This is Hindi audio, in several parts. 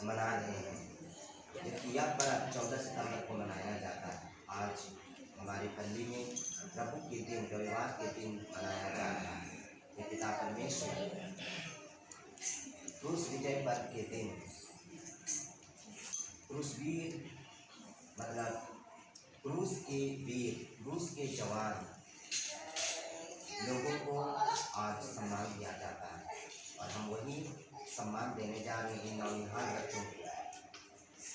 मना रहे हैं। जबकि यह पर्व 14 सितंबर को मनाया जाता है। आज हमारी पल्ली में प्रभु के दिन, रविवार के दिन मनाया जा रहा है। ये पिता परमेश्वर क्रूस विजय पर्व के दिन क्रूसवीर मतलब क्रूस के वीर, क्रूस के जवान लोगों को आज सम्मान दिया जाता है और हम वही सम्मान देने जा रहे हैं इन नौनिहाल बच्चों को।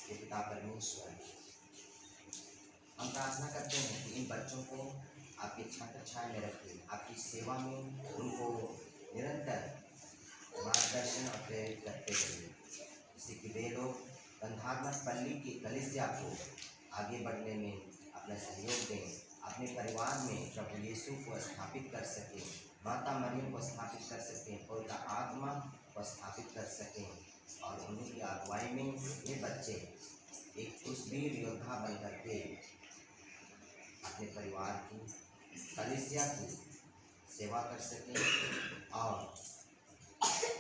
ये पिता परमेश्वर, हम प्रार्थना करते हैं कि इन बच्चों को आपकी छत्र छाया में रखें, आपकी सेवा में उनको निरंतर मार्गदर्शन और प्रेरित करते रहिए, जिससे कि वे लोग बंधात्मक पल्ली की कलीसिया को आगे बढ़ने में अपना सहयोग दें, अपने परिवार में प्रभु यीशु को स्थापित कर सकें, माता मरियम को स्थापित कर सकें, पवित्र आत्मा को स्थापित कर सकें और उन्हीं की अगुवाई में ये बच्चे एक क्रूसवीर योद्धा बन करके अपने परिवार की, कलीसिया की सेवा कर सकें और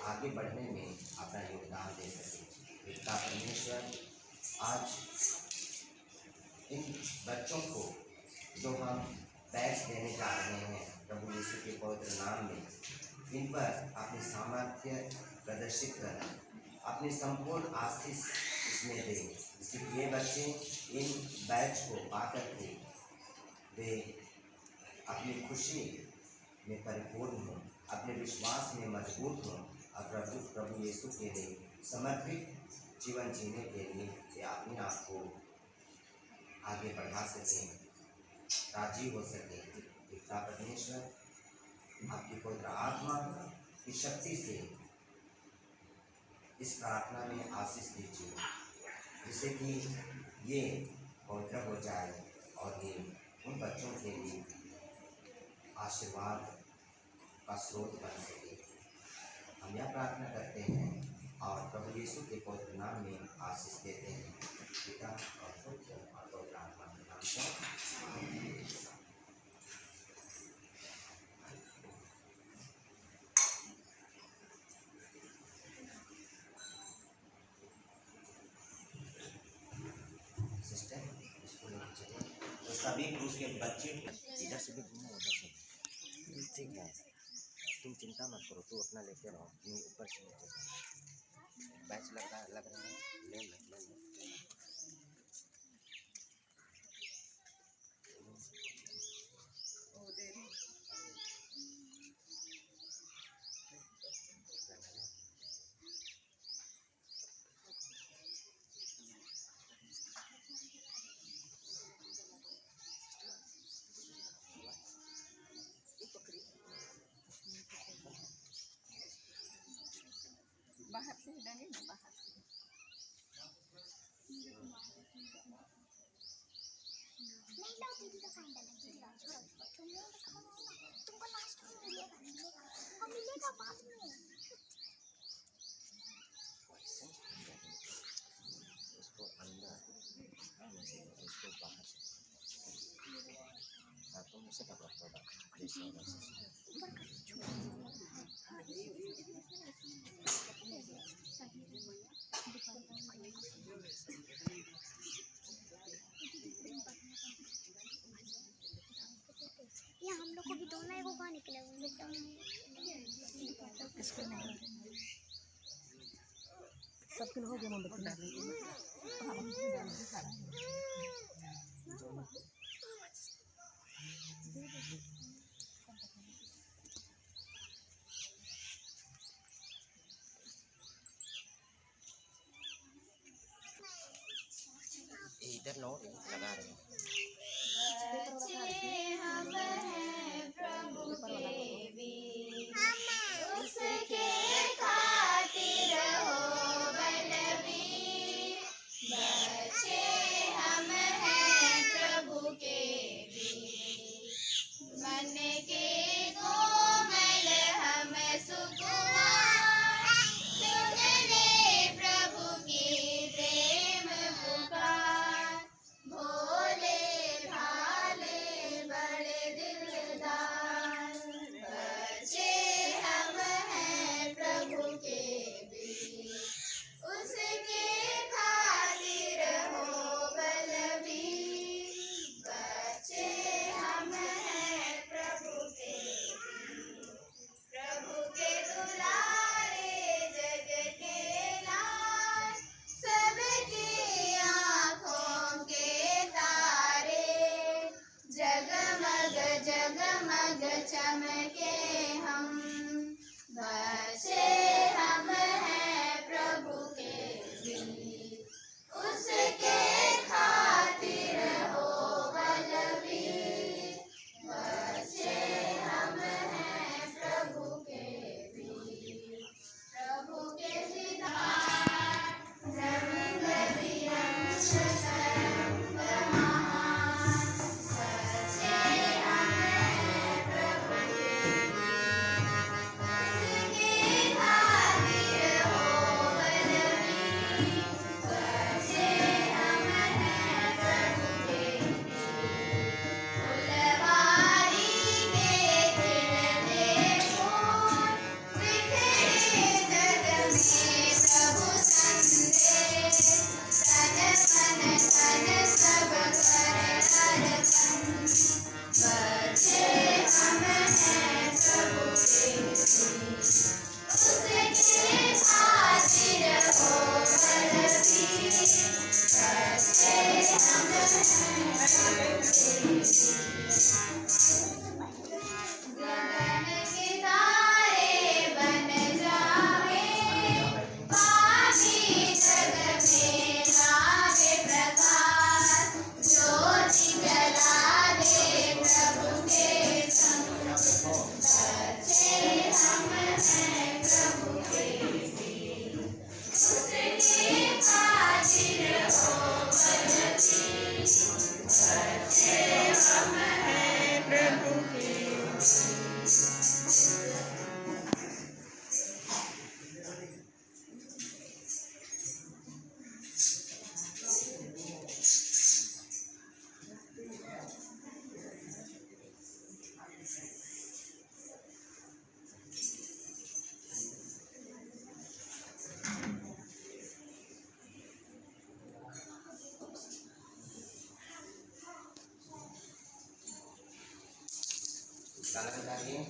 आगे बढ़ने में अपना योगदान दे सकें। पिता परमेश्वर, आज इन बच्चों को जो हम बैच देने जा रहे हैं प्रभु यीशु के पवित्र नाम में, इन पर अपनी सामर्थ्य प्रदर्शित कर अपनी संपूर्ण आशीष इसमें दें, जिससे कि ये बच्चे इन बैच को पाकर के वे अपनी खुशी में परिपूर्ण हों, अपने विश्वास में मजबूत हों और प्रभु यीशु के लिए समर्पित जीवन जीने के लिए वे अपने आप को आगे बढ़ा सकें, राजी हो सकें। पिता परमेश्वर, आपकी पवित्र आत्मा की शक्ति से इस प्रार्थना में आशीष दीजिए, जिससे कि ये पवित्र हो जाए और ये उन बच्चों के लिए आशीर्वाद का स्रोत बन सके। हम यह प्रार्थना करते हैं और प्रभु यीशु के पवित्र नाम में आशीष देते हैं, पिता और पुत्र और पवित्र आत्मा के नाम से। सिस्टर इसको लेकर चले, तो सभी क्रूस के बच्चे इधर से भी घूमो, उधर से। ठीक है, तुम चिंता मत करो, तू अपना लेते रहो, नहीं ऊपर से नीचे बैच लग रहा है, ले लो। बाहर से डाले ना, बाहर से नहीं लाओ दीदी का कांडा लगेगा, तुमको लास्ट में मिलेगा और मिलेगा बाद में। इसको अंदर, इसको बाहर से, हाँ तुम इसे पकड़ो थोड़ा, जैसे ये हम लोग को भी दोनों एगो कहाँ निकले सबके हो गया बता इधर लो, लगा रहे हैं। हम हैं प्रभु के वीर, उसके खातिर हो बलवीर। बच्चे हम हैं प्रभु के वीर, मन के कोमल हम सुकुमार। सुन ले प्रभु की प्रेम पुकार, भोले गाना बजा रही है।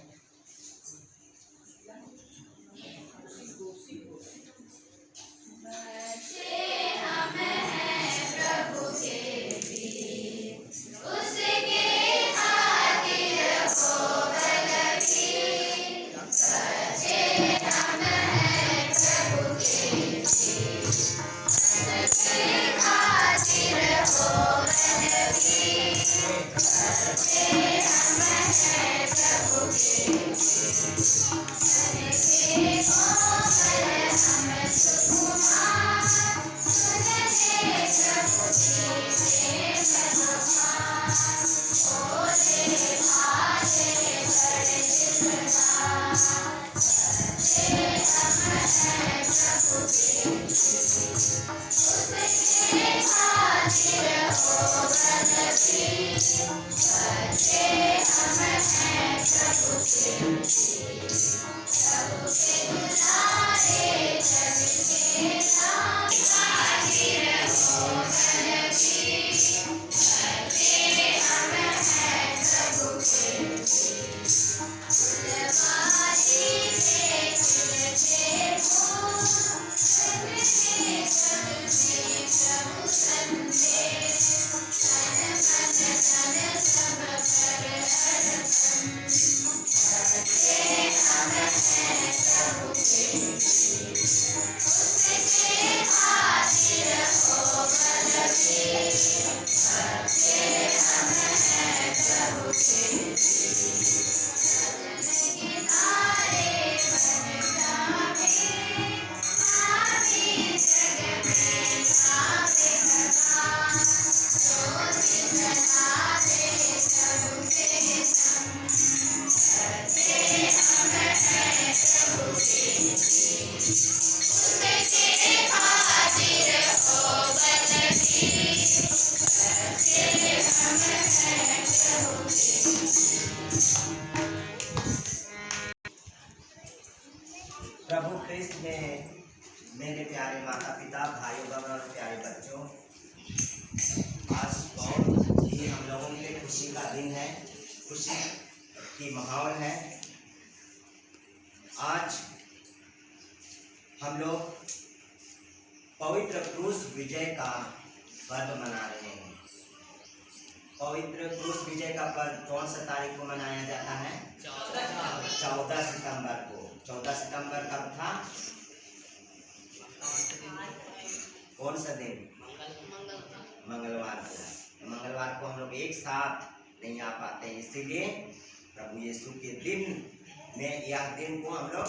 प्रभु ख्रिस्त में मेरे प्यारे माता पिता, भाइयों बहनों और प्यारे बच्चों, आज बहुत ही हम लोगों के लिए खुशी का दिन है, खुशी की माहौल है। आज हम लोग पवित्र क्रूस विजय का पर्व मना रहे हैं। पवित्र क्रूस विजय का पर्व कौन सा तारीख को मनाया जाता है? 14 सितंबर को। 14 सितंबर कब था? कौन सा दिन? मंगलवार को। मंगलवार को हम लोग एक साथ नहीं आ पाते, इसीलिए प्रभु यीशु के दिन में यह दिन को हम लोग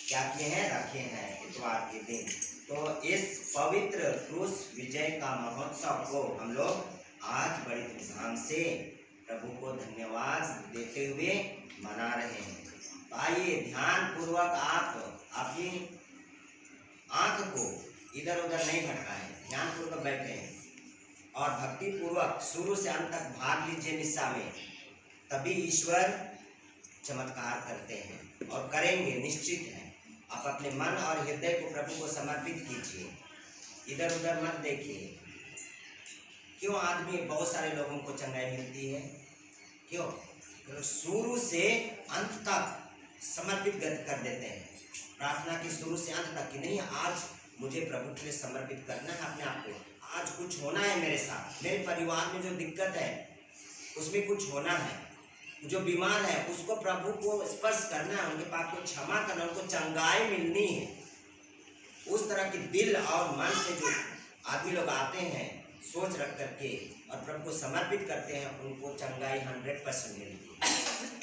क्या किए हैं? रखे हैं, इतवार के दिन। तो इस पवित्र क्रूस विजय का महोत्सव को हम लोग आज बड़ी धूमधाम से प्रभु को धन्यवाद देते हुए मना रहे हैं। तो आइए ध्यान पूर्वक आप अपनी आंख को इधर उधर नहीं भटकाएं, ध्यान पूर्वक बैठे और भक्ति पूर्वक शुरू से अंत तक भाग लीजिए मिस्सा में। तभी ईश्वर चमत्कार करते हैं और करेंगे, निश्चित है। आप अपने मन और हृदय को प्रभु को समर्पित कीजिए, इधर उधर मत देखिए। क्यों आदमी बहुत सारे लोगों को चंगाई मिलती है? क्यों? शुरू से अंत तक समर्पित कर देते हैं। प्रार्थना की शुरू से अंत तक कि नहीं, आज मुझे प्रभु के लिए समर्पित करना है अपने आप को। आज कुछ होना है मेरे साथ, मेरे परिवार में जो दिक्कत है उसमें कुछ होना है, जो बीमार है उसको प्रभु को स्पर्श करना है, उनके पाप को क्षमा करना, उनको चंगाई मिलनी है। उस तरह के दिल और मन से जो आदमी लोग आते हैं सोच रख करके और प्रभु को समर्पित करते हैं, उनको चंगाई 100% मिलती है,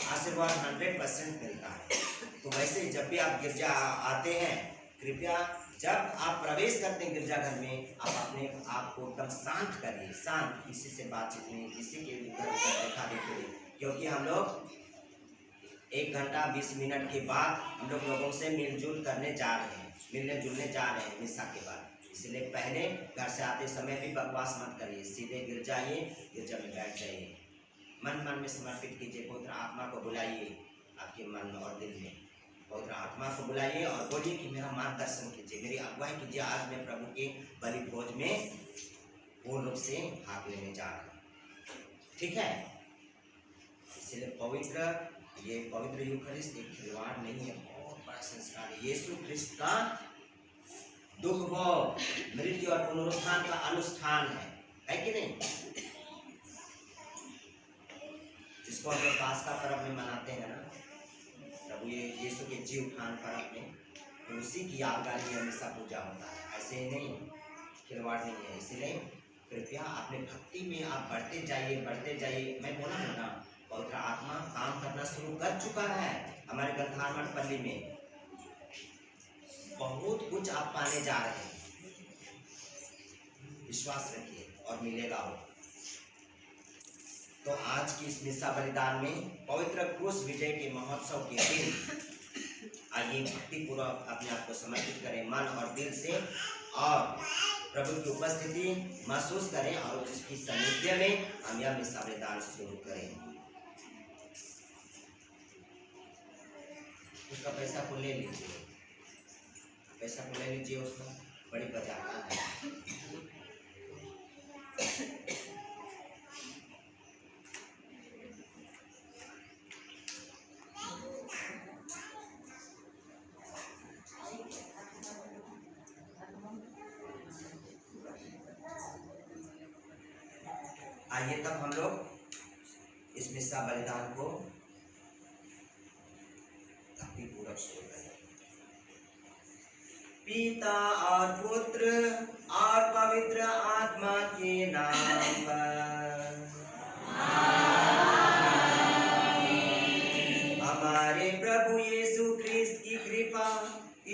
आशीर्वाद 100% मिलता है। तो वैसे जब भी आप गिरजा आते हैं, कृपया जब आप प्रवेश करते हैं गिरजाघर में, आप अपने आप को एकदम शांत करिए, शांत, किसी से बातचीत नहीं, किसी के देखा देखिए, क्योंकि हम लोग 1 घंटा 20 मिनट के बाद हम लोग लोगों से मिलजुल करने जा रहे हैं, मिलने जुलने जा रहे हैं मिस्सा के बाद। इसलिए पहले घर से आते समय भी बकवास मत करिए, सीधे गिर जाइए, गिरजा में बैठ जाइए, मन मन में समर्पित कीजिए, पवित्र आत्मा को बुलाइए आपके मन और दिल में, पवित्र आत्मा को बुलाइए और बोलिए कि मेरा मार्गदर्शन कीजिए, मेरी अगुवाई कीजिए। आज मैं प्रभु के बलि भोज में पूर्ण रूप से भाग लेने जा रहा हूँ, ठीक है? इसलिए पवित्र ये पवित्र यूखरिस्ट एक खिलवाड़ नहीं है, बहुत बड़ा संस्कार है। यीशु ख्रिस्त का दुख भोग, मृत्यु और पुनरुत्थान का अनुष्ठान है कि नहीं? जिसको हम लोग पास्का पर्व में मनाते हैं ना, प्रभु ये यीशु के जी उत्थान पर्व में, तो उसी की यादगार में हमेशा पूजा होता है, ऐसे ही नहीं, खिलवाड़ नहीं है। इसलिए कृपया अपने भक्ति में आप बढ़ते जाइए। मैं बोला ना, पवित्र आत्मा काम करना शुरू कर चुका है हमारे गंधारमठ पल्ली में। बहुत कुछ आप पाने जा रहे हैं, विश्वास रखिए और मिलेगा वो। तो आज की इस मिस्सा बलिदान में पवित्र क्रूस विजय के महोत्सव के दिन आइए भक्ति पूर्वक अपने आप को समर्पित करें मन और दिल से, और प्रभु की उपस्थिति महसूस करें और उसकी सानिध्य में हम यह मिस्सा बलिदान शुरू करें। उसका पैसा को ले लीजिए, पैसा को ले लीजिए, उसका बड़ी बजाता है। आइए तब हम लोग इस मिस्सा बलिदान को भक्ति पूर्वक शुरू करें। पिता और पुत्र और पवित्र आत्मा के नाम पर हमारे प्रभु यीशु ख्रिस्त की कृपा,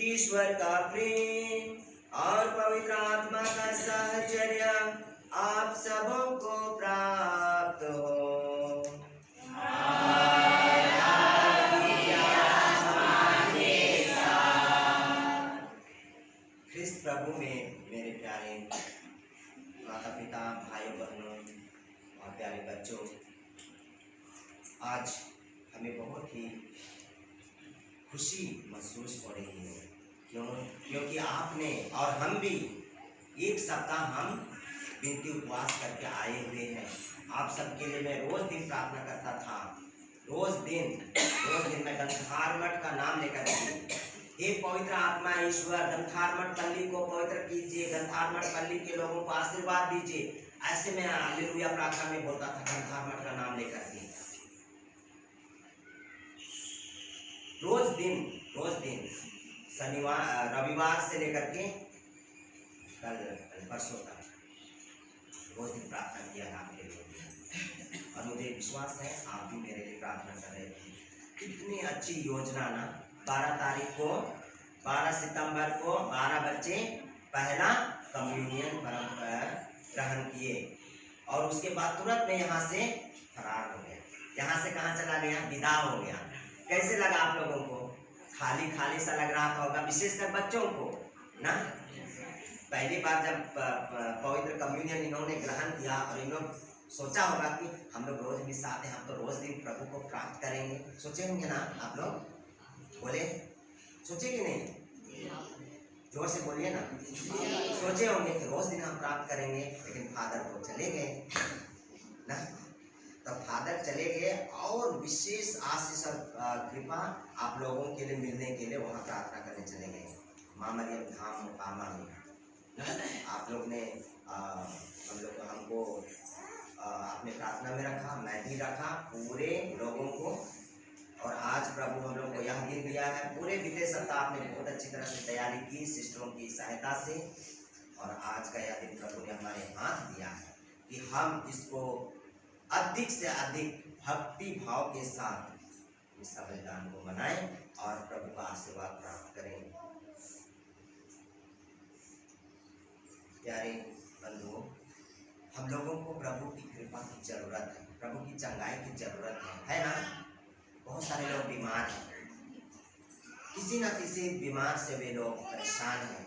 ईश्वर का प्रेम और पवित्र आत्मा का साहचर्य आप सबों को प्राप्त हो। ख्रिस्त प्रभु में मेरे प्यारे माता पिता, भाइयों बहनों और प्यारे बच्चों, आज हमें बहुत ही खुशी महसूस हो रही है। क्योंकि आपने और हम भी एक सप्ताह हम विनती उपवास करके आए हुए हैं। आप सबके लिए मैं रोज दिन प्रार्थना करता था, रोज दिन मैं गंधारमठ का नाम लेकर के, हे पवित्र आत्मा ईश्वर, गंधारमठ पल्ली को पवित्र कीजिए, गंधारमठ पल्ली के लोगों को आशीर्वाद दीजिए, ऐसे मैं हालेलुया प्रार्थना में बोलता था गंधारमठ का नाम लेकर के। रोज दिन शनिवार रविवार से लेकर के कल परसों तक रोज दिन प्रार्थना किया आपके लिए, और मुझे विश्वास है आप भी मेरे लिए प्रार्थना कर रहे थे। कितनी अच्छी योजना ना। 12 सितंबर को 12 बच्चे पहला कम्युनियन ग्रहण किए, और उसके बाद तुरंत में यहाँ से फरार हो गया। यहाँ से कहाँ चला गया? विदा हो गया। कैसे लगा आप लोगों को? खाली खाली सा लग रहा होगा, विशेषकर बच्चों को ना। पहली बार जब पवित्र कम्युनियन इन्होंने ग्रहण किया, और इन लोग सोचा होगा कि हम लोग रोज मिस आते हैं, हम तो रोज दिन प्रभु को प्राप्त करेंगे। सोचे होंगे ना आप लोग? बोले, सोचे कि नहीं? जोर से बोलिए ना। सोचे होंगे कि रोज दिन हम प्राप्त करेंगे, लेकिन फादर तो चले गए ना। तब फादर चले गए, और विशेष आशीष और कृपा आप लोगों के लिए मिलने के लिए वहाँ प्रार्थना करने चले गए माँ मरियम धाम मुकामा में। आप लोग ने हमको अपने प्रार्थना में रखा, मैं भी रखा, पूरे लोगों को। और आज प्रभु हम लोग को यह दिन दिया है। पूरे बीते सप्ताह आपने बहुत अच्छी तरह से तैयारी की सिस्टरों की सहायता से, और आज का यह दिन प्रभु ने हमारे हाथ दिया है कि हम इसको अधिक से अधिक भक्ति भाव के साथ इस बलिदान को मनाएं और प्रभु का आशीर्वाद प्राप्त करें। प्यारे बंधुओं, हम लोगों को प्रभु की कृपा की जरूरत है, प्रभु की चंगाई की जरूरत है ना। बहुत सारे लोग बीमार हैं, किसी न किसी बीमार से वे लोग परेशान हैं,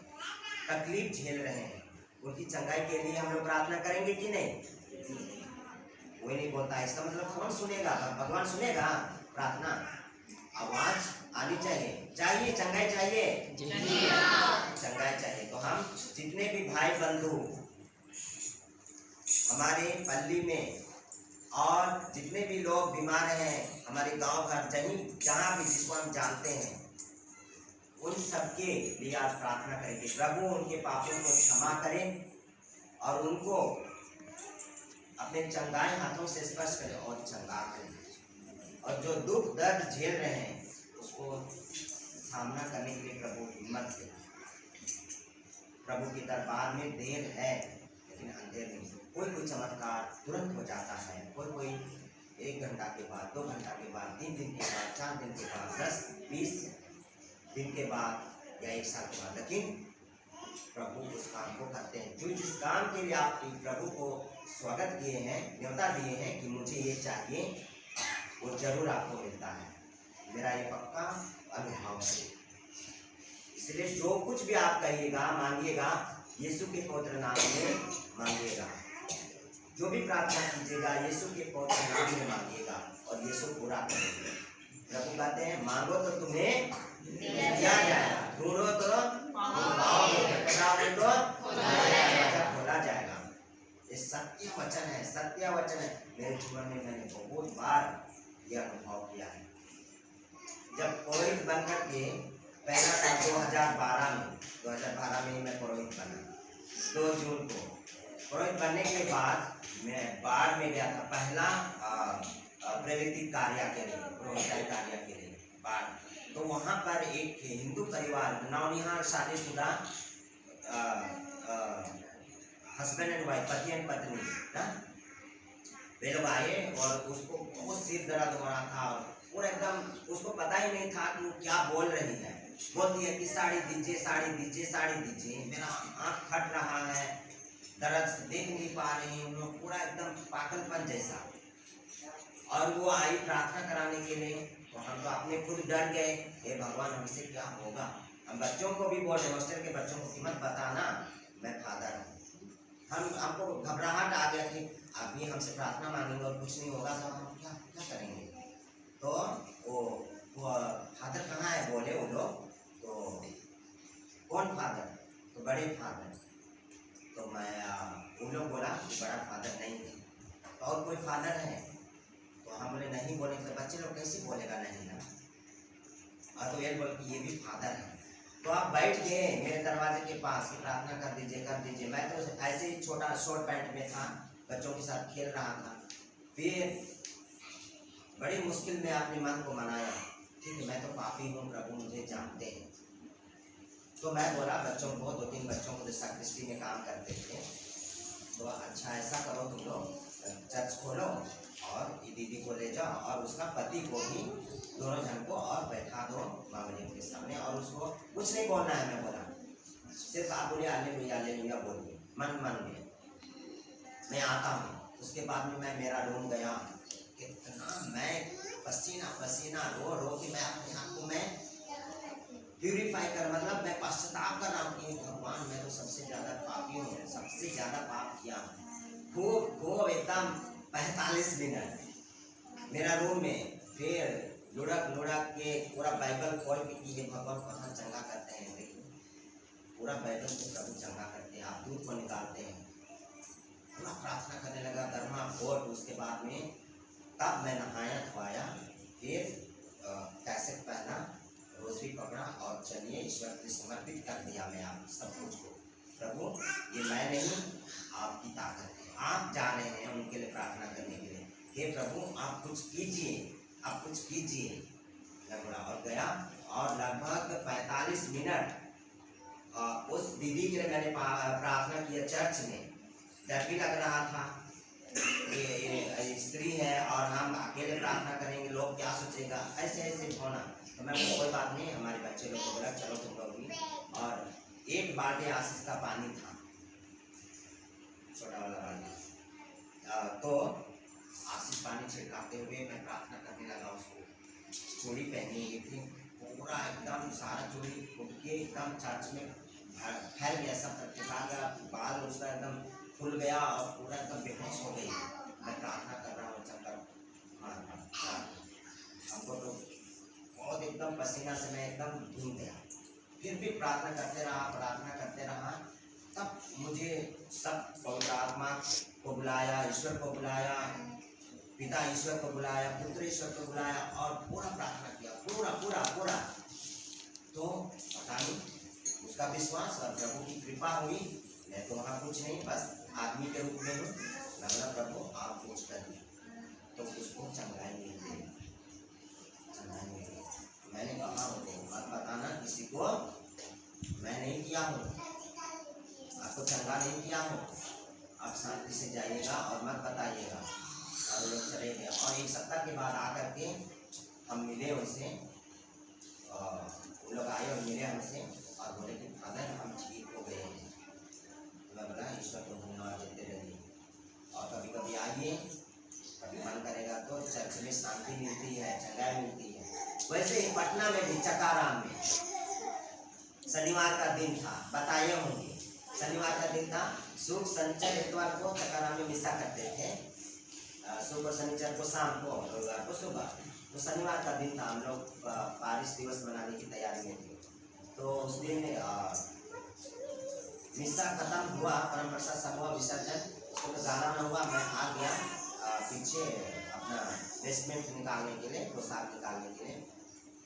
तकलीफ झेल रहे हैं। उनकी चंगाई के लिए हम लोग प्रार्थना करेंगे कि नहीं? कोई नहीं बोलता। इसका मतलब कौन सुनेगा? भगवान सुनेगा प्रार्थना? आवाज आनी चाहिए, चंगाई चाहिए, चंगाई चाहिए। तो हम जितने भी भाई बंधु हमारे पल्ली में और जितने भी लोग बीमार हैं हमारे गांव घर जहाँ भी जिसको हम जानते हैं उन सबके लिए आज प्रार्थना करेंगे। प्रभु उनके पापों को क्षमा करें और उनको अपने चंगाए हाथों से स्पर्श करें और चंगा करें, और जो दुख दर्द झेल रहे हैं उसको सामना करने के लिए प्रभु हिम्मत दें। प्रभु की दरबार में देर है लेकिन अंधेर नहीं। कोई चमत्कार तुरंत हो जाता है, कोई 1 घंटा के बाद, 2 घंटा के बाद, 3 दिन के बाद, 4 दिन के बाद, 10-20 दिन के बाद या 1 साल के बाद, लेकिन प्रभु उस काम को करते हैं। जो जिस काम के लिए आप प्रभु को स्वागत किए हैं, न्योता दिए हैं कि मुझे ये चाहिए, वो जरूर आपको मिलता है। मेरा ये पक्का अनुभव है। इसलिए जो कुछ भी आप कहिएगा, मांगिएगा, यीशु के पवित्र नाम में मांगिएगा। जो भी प्रार्थना कीजिएगा यीशु के पवित्र नाम में मांगिएगा और यीशु पूरा करेंगे। प्रभु कहते हैं मांगो तो तुम्हें दिया जाएगा, ढूंढो तो पाओगे, खटखटाओगे तो खोला जाएगा। ये सत्य वचन है, सत्य वचन है। मेरे जीवन में मैंने बहुत बार यह अनुभव किया है। जब पुरोहित बनकर के पहला साल 2012 में मैं पुरोहित बना, 2 जून को। पुरोहित बनने के बाद मैं बाढ़ में गया था, पहला प्रवृत्ति कार्य के लिए, पुरोहिताई कार्य के लिए बाढ़। तो वहाँ पर एक हिंदू परिवार, नौनिहाल शादीशुदा हस्बैंड एंड वाइफ, पति एंड पत्नी ना, वे लोग आए और उसको बहुत सिर दर्द हो रहा था और एकदम उसको पता ही नहीं था कि वो क्या बोल रही है। बोलती है कि साड़ी दीजिए, साड़ी दीजिए, साड़ी दीजिए। मेरा आँख फट रहा है, दर्द से देख नहीं पा रही हूँ, पूरा एकदम पागलपन जैसा। और वो आई प्रार्थना कराने के लिए, तो हम तो अपने खुद डर गए, हे भगवान हमसे क्या होगा। हम बच्चों को भी बोले, हॉस्टल के बच्चों को कि मत बताना मैं फादर हूँ। हमको घबराहट आ गया कि अभी हमसे प्रार्थना मांगेंगे और कुछ नहीं होगा तो हम क्या करेंगे। तो वो फादर कहाँ है बोले वो लोग। तो कौन फादर? तो बड़े फादर। तो मैं उन लोग बोला कि बड़ा फादर नहीं है, तो और कोई फादर है? तो हम बोले नहीं। बोले तो बच्चे लोग कैसे बोलेगा नहीं ना। और तो ये बोले कि ये भी फादर है। तो आप बैठ गए मेरे दरवाजे के पास कि प्रार्थना कर दीजिए। मैं तो ऐसे ही छोटा शॉर्ट पैंट में था, बच्चों के साथ खेल रहा था। फिर बड़ी मुश्किल में अपने मन को मनाया, ठीक है मैं तो पापी हूँ, प्रभु मुझे जानते हैं। तो मैं बोला बच्चों को, 2-3 बच्चों को जो साक्रिस्टी में काम करते थे, तो अच्छा ऐसा करो तुम लोग चर्च खोलो और दीदी को ले जाओ और उसका पति को भी, दोनों जन को, और बैठा दो मामले के सामने और उसको कुछ नहीं बोलना है। मैं बोला सिर्फ आप बोलिए हालेलुया बोलिए मन में। मैं आता हूँ। उसके बाद में मैं मेरा रूम गया, कितना मैं पसीना रो के मैं अपने आप को मैं प्यूरिफाई कर, मतलब मैं पश्चाताप कर रहा हूँ कि भगवान मैं तो सबसे ज़्यादा पापी हूँ, सबसे ज़्यादा पाप किया। खूब एकदम 45 मिनट मेरा रूम में, फिर लुढ़क के पूरा बाइबल खोल के कि ये भगवान कहाँ चंगा करते हैं। पूरा बाइबल से प्रभु चंगा करते हैं, आप दूध को निकालते हैं। पूरा प्रार्थना करने लगा धर्मा फोट। उसके बाद में तब मैं नहाया धोया, फिर कैसेट पहना, रोजरी पकड़ा और चलिए ईश्वर को समर्पित कर दिया मैं आप सब कुछ को। प्रभु ये मैं नहीं, आपकी ताकत है, आप जा रहे हैं उनके लिए प्रार्थना करने के लिए। हे प्रभु आप कुछ कीजिए, आप कुछ कीजिए। और गया और लगभग 45 मिनट उस दीदी के लिए मैंने प्रार्थना किया चर्च में। डर भी लग रहा था, ये स्त्री है और हम अकेले प्रार्थना करेंगे, लोग क्या सोचेगा, ऐसे होना। तो मैं कोई बात नहीं, हमारे बच्चे लोग को बोला चलो तुम लोग भी। और 1 बाल्टी आशीष का पानी था, छोटा वाला बाल्टी। तो आशीष पानी छिड़काते हुए मैं प्रार्थना करने लगा। उसको चूड़ी पहनी हुई थी, पूरा एकदम सारा चूड़ी फूट के एकदम चर्च में फैल गया, सब तरफ बाल उसका एकदम फूल गया और पूरा एकदम बेहोश हो गई। मैं प्रार्थना कर रहा हूँ चक्कर, हमको तो बहुत एकदम पसीना से मैं एकदम भूल गया। फिर भी प्रार्थना करते रहा। तब मुझे सब पवित्र आत्मा को बुलाया, ईश्वर को बुलाया पिता ईश्वर को बुलाया, पुत्र ईश्वर को बुलाया और पूरा प्रार्थना किया, पूरा पूरा पूरा। तो पता नहीं उसका विश्वास और प्रभु की कृपा हुई। मैं तो वहाँ कुछ नहीं, बस आदमी के रूप में हूँ। लगना प्रभु आप कुछ करिए, तो उसको चंगाई मिल गई, चंगाई मिल गई। मैंने कहा उनको मत बताना किसी को, मैं नहीं किया हूँ, आपको चंगा नहीं किया हूँ, आप शांति से जाइएगा और मत बताइएगा। और लोग चले गए और एक सप्ताह के बाद आकर के हम मिले उनसे, वो लोग आए और मिले हमसे और बोले कि फादर हम ठीक हो गए हैं। मैं बोला ईश्वर को धन्यवाद देते रहिए और कभी कभी आइए, कभी मन करेगा तो चर्च में शांति मिलती है, चंगाई मिलती है। वैसे ही पटना में भी चकाराम में शनिवार का दिन था, बताए होंगे शनिवार का दिन था। शुक्र शनिचर इतवार को चकाराम में मिसा करते थे, शुक्र शनिचर को शाम को, रविवार को सुबह। तो शनिवार का दिन था, हम लोग पारिश दिवस मनाने की तैयारी में थे। तो उस दिन मिसा खत्म हुआ, परम प्रसाद सब हुआ, विसर्जन, उसको तो गाना ना हुआ। मैं आ गया पीछे अपना वेस्टमेंट निकालने के लिए, पोशाक निकालने के लिए।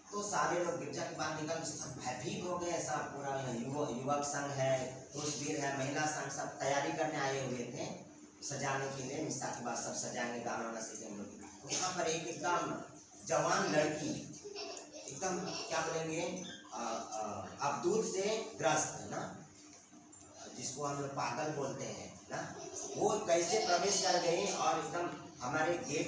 तो सारे लोग गिरजा के बाहर निकल सब भयभीत हो गए। सब पूरा युवक संघ है, पुरुष वीर है, महिला संघ, सब तैयारी करने आए हुए थे सजाने के लिए। मिसा के बाद सब सजाएंगे, गाना वाना सीखेंगे। तो यहाँ पर एक एकदम जवान लड़की, एकदम क्या बोलेंगे, अबदूत से ग्रस्त है ना, जिसको हम लोग पागल बोलते हैं ना, वो कैसे प्रवेश कर गई और एकदम हमारे गेट,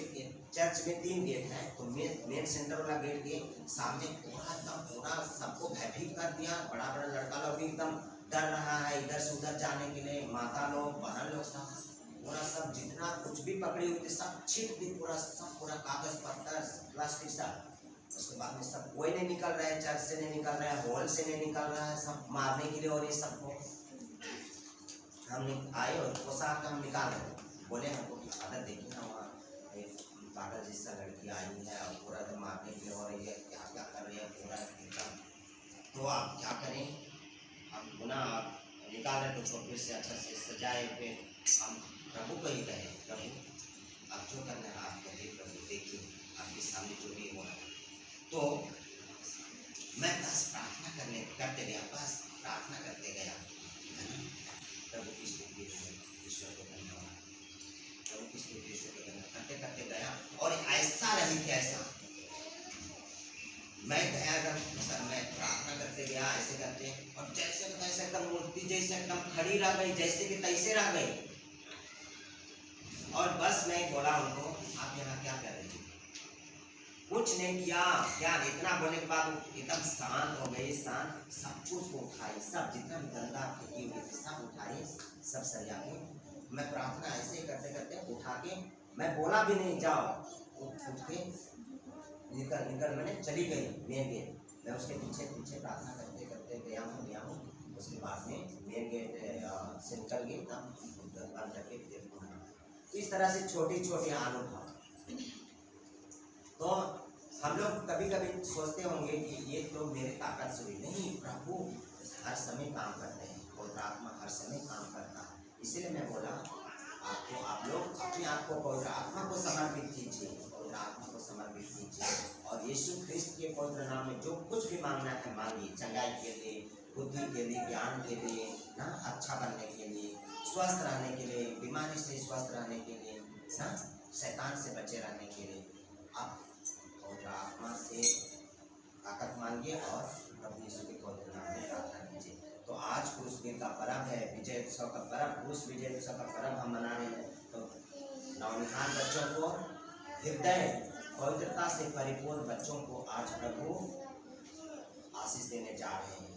चर्च में 3 गेट है, तो मेन सेंटर वाला गेट के सामने पूरा एकदम पूरा सबको भयभीत कर दिया। बड़ा बड़ा लड़का लोग भी एकदम डर रहा है इधर से उधर जाने के लिए, माता लोग, बहन लोग, सब पूरा सब जितना कुछ भी पकड़ी हुई थी सब छिट दी, पूरा सब पूरा कागज पत्थर प्लास्टिक सब। उसके बाद में सब कोई नहीं निकल रहा है, चर्च से नहीं निकल रहा है, हॉल से नहीं निकल रहा है, सब मारने के लिए। और ये सबको हम आए और पोशाक हम निकाल रहे, बोले हमको कि फादर देखिए ना वहाँ एक पागल जैसा लड़की आई है और पूरा तो मारने के लिए हो रही है, क्या क्या कर रही है पूरा एकदम। तो आप क्या करें, हम पुनः आप निकाल रहे तो फिर से अच्छा से सजाए। फिर हम प्रभु को ही कहें, प्रभु आप जो करना है आप करिए, प्रभु देखिए आपके सामने जो भी हो रहा है। तो मैं बस प्रार्थना करते गया, बस प्रार्थना करते गया, प्रभु की स्तुति ईश्वर को धन्यवाद, प्रभु की स्तुति ईश्वर को धन्यवाद करते करते गया। और ऐसा रही कि ऐसा मैं गया एकदम, सर मैं प्रार्थना करते गया ऐसे करते, और जैसे तैसे एकदम मूर्ति जैसे एकदम खड़ी रह गई, जैसे कि तैसे रह गई। और बस मैं बोला उनको आप यहाँ क्या कर रही, कुछ नहीं किया। क्या इतना बोलने के बाद एकदम शांत हो गई, शांत। सब कुछ को उठाई, सब जितना भी गंदा फेंकी हुई थी सब उठाई, सब सरिया के। मैं प्रार्थना ऐसे ही करते करते उठा के, मैं बोला भी नहीं जाओ, उठ के निकल मैंने चली गई मेन गेट। मैं उसके पीछे पीछे प्रार्थना करते करते गया हूँ। उसके बाद में मेन गेट से निकल गई, बंद करके फिर इस तरह से छोटी छोटी अनुभव। तो हम लोग कभी कभी सोचते होंगे कि ये तो मेरे ताकत से हुई, नहीं, प्रभु हर समय काम करते हैं, पवित्र आत्मा हर समय काम करता है। इसीलिए मैं बोला आपको, आप लोग अपने आप को पवित्र आत्मा को समर्पित कीजिए, पवित्र आत्मा को समर्पित कीजिए और यीशु ख्रिस्त के पवित्र नाम में जो कुछ भी मांगना है मांगिए, चंगाई के लिए, बुद्धि के लिए, ज्ञान के लिए ना, अच्छा बनने के लिए, स्वस्थ रहने के लिए, बीमारी से स्वस्थ रहने के लिए ना, शैतान से बचे रहने के लिए आप पवित्र आत्मा से ताकत मांगिए और प्रभु यीशु के पवित्र नाम में प्रार्थना कीजिए। तो आज क्रूस दिन का पर्व है, विजय उत्सव का पर्व, क्रूस विजय उत्सव का पर्व हम मना रहे हैं। तो नवनिहाल बच्चों को, हृदय पवित्रता से परिपूर्ण बच्चों को आज प्रभु आशीष देने जा रहे हैं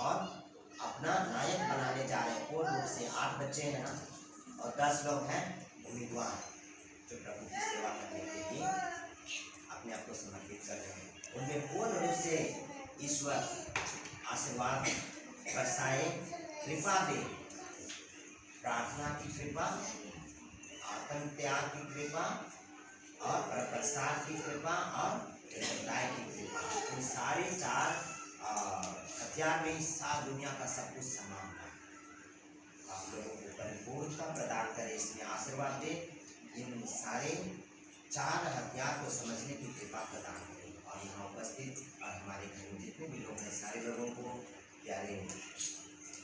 और अपना नायक बनाने जा रहे हैं। पूर्ण रूप से 8 बच्चे हैं ना, और 10 लोग हैं उम्मीदवार जो प्रभु की सेवा करने के लिए अपने आप को समर्पित कर रहे हैं। उनमें पूर्ण रूप से ईश्वर आशीर्वाद बरसाए, कृपा दे, प्रार्थना की कृपा, आत्म त्याग की कृपा और प्रसाद की कृपा और दयालुता की कृपा। इन सारे 4 हथियार में सारी दुनिया का सब कुछ समान है। आप लोगों को परिपूर्णता प्रदान करे, इसमें आशीर्वाद दे। इन सारे चार हथियार को समझने की कृपा प्रदान करें और यहाँ उपस्थित और हमारे घर में जितने भी लोग हैं सारे लोगों को प्यारे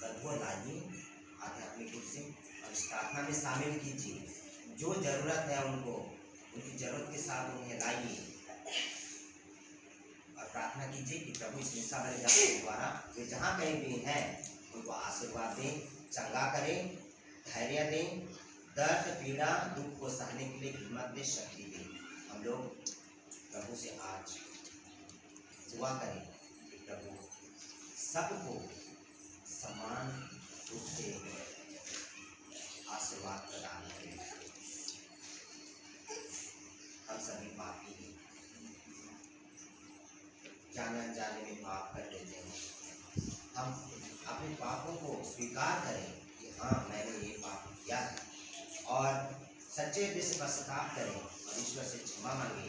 प्रभु लाइए आध्यात्मिक रूप से और इस प्रार्थना में शामिल कीजिए। जो जरूरत है उनको उनकी जरूरत के साथ उन्हें लाइए और प्रार्थना कीजिए कि प्रभु इस निशा बलिदान के द्वारा वे जहाँ कहीं भी हैं उनको आशीर्वाद दें, चंगा करें, धैर्य दें, दर्द पीड़ा दुख को सहने के लिए हिम्मत दे, शक्ति दे। हम लोग प्रभु से आज दुआ करें कि प्रभु सबको समान रूप से आशीर्वाद प्रदान करें। हम सभी पापी हैं, जाने अनजाने में पाप कर लेते हैं। हम अपने पापों को स्वीकार करें कि हाँ मैंने ये पाप किया है और सच्चे हृदय से पश्चाताप करें और ईश्वर से क्षमा मांगे।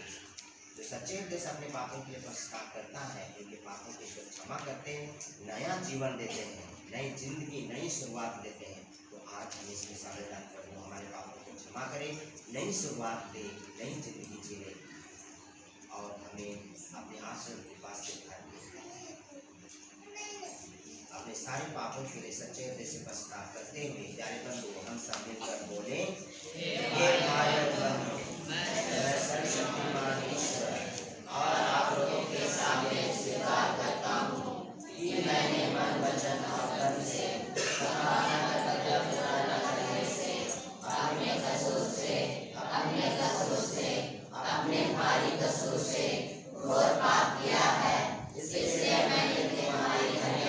जो सच्चे हृदय से अपने पापों के लिए पश्चाताप करता है, उनके पापों के ईश्वर क्षमा करते हैं, नया जीवन देते हैं, नई जिंदगी, नई शुरुआत देते हैं। तो आज हम इसमें सावधान प्रभु हमारे पापों को क्षमा करें, नई शुरुआत दे, नई जिंदगी जिए और हमें अपने आशीर्वाद के पास से भर दे। अपने सारे पापों के लिए सच्चे हृदय से पश्चाताप करते हुए प्यारे बंधु हम सब मिलकर बोले, हे हमारे बंधु, मैं सर्वशक्तिमान ईश्वर और आप लोगों के सामने स्वीकार करता हूँ कि मैंने मन वचन और कर्म से तथा न करने से अपने भारी कसूर से घोर पाप किया है। इसलिए मैंने तुम्हारी धन्य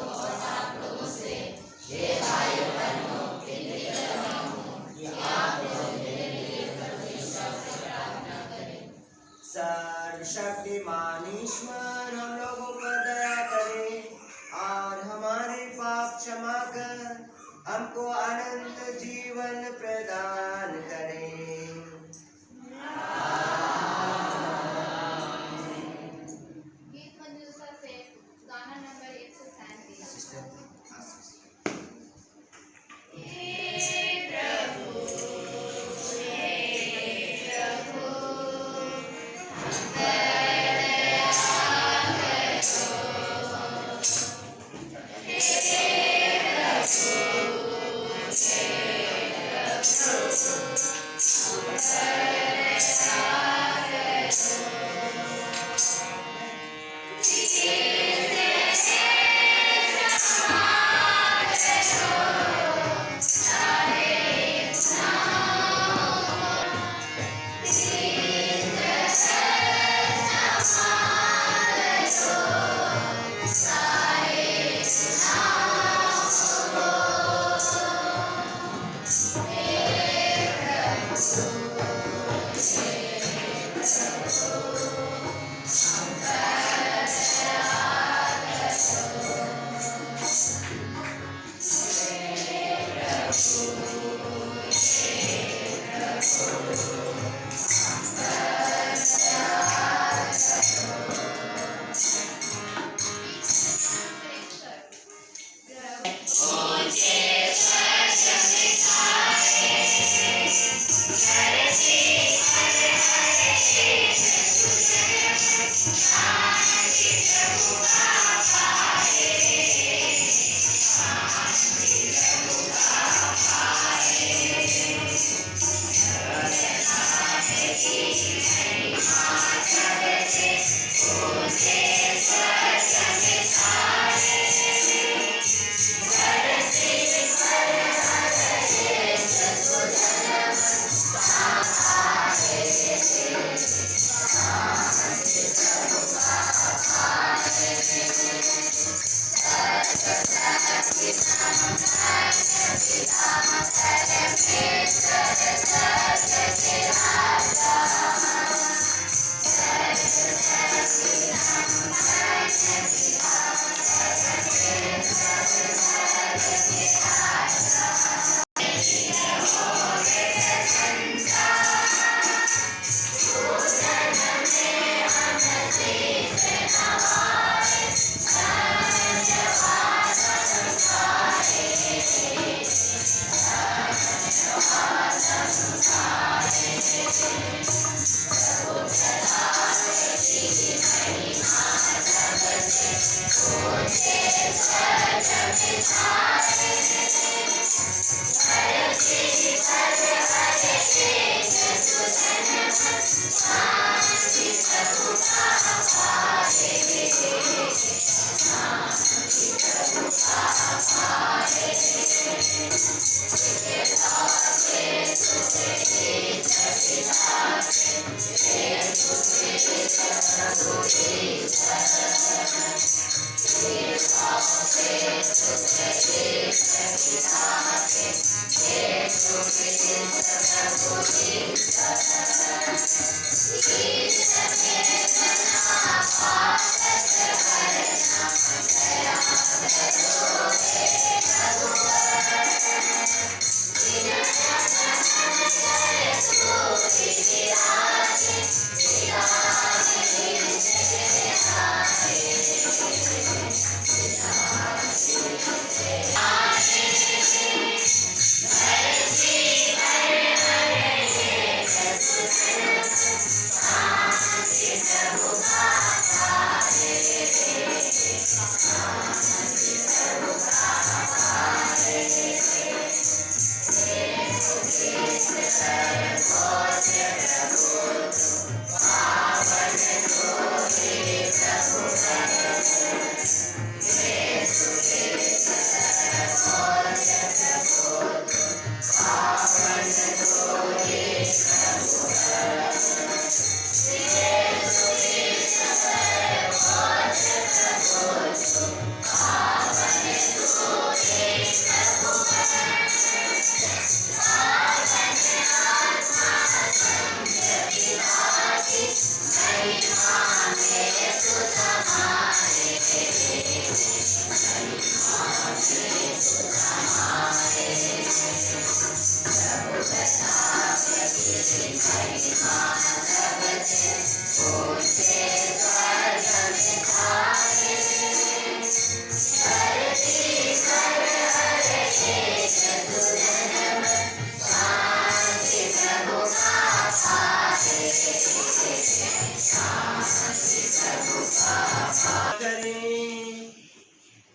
और आप लोगों से ये भाई बहनों विनती कर रहा हूँ कि आप लोग मेरे लिए ईश्वर से प्रार्थना करें। सर्वशक्तिमान ईश्वर हम लोगों पर दया करे और हमारे पाप क्षमा कर हमको अनंत जीवन प्रदान करे। गीत मंजूषा से गाना नंबर 137। Bye.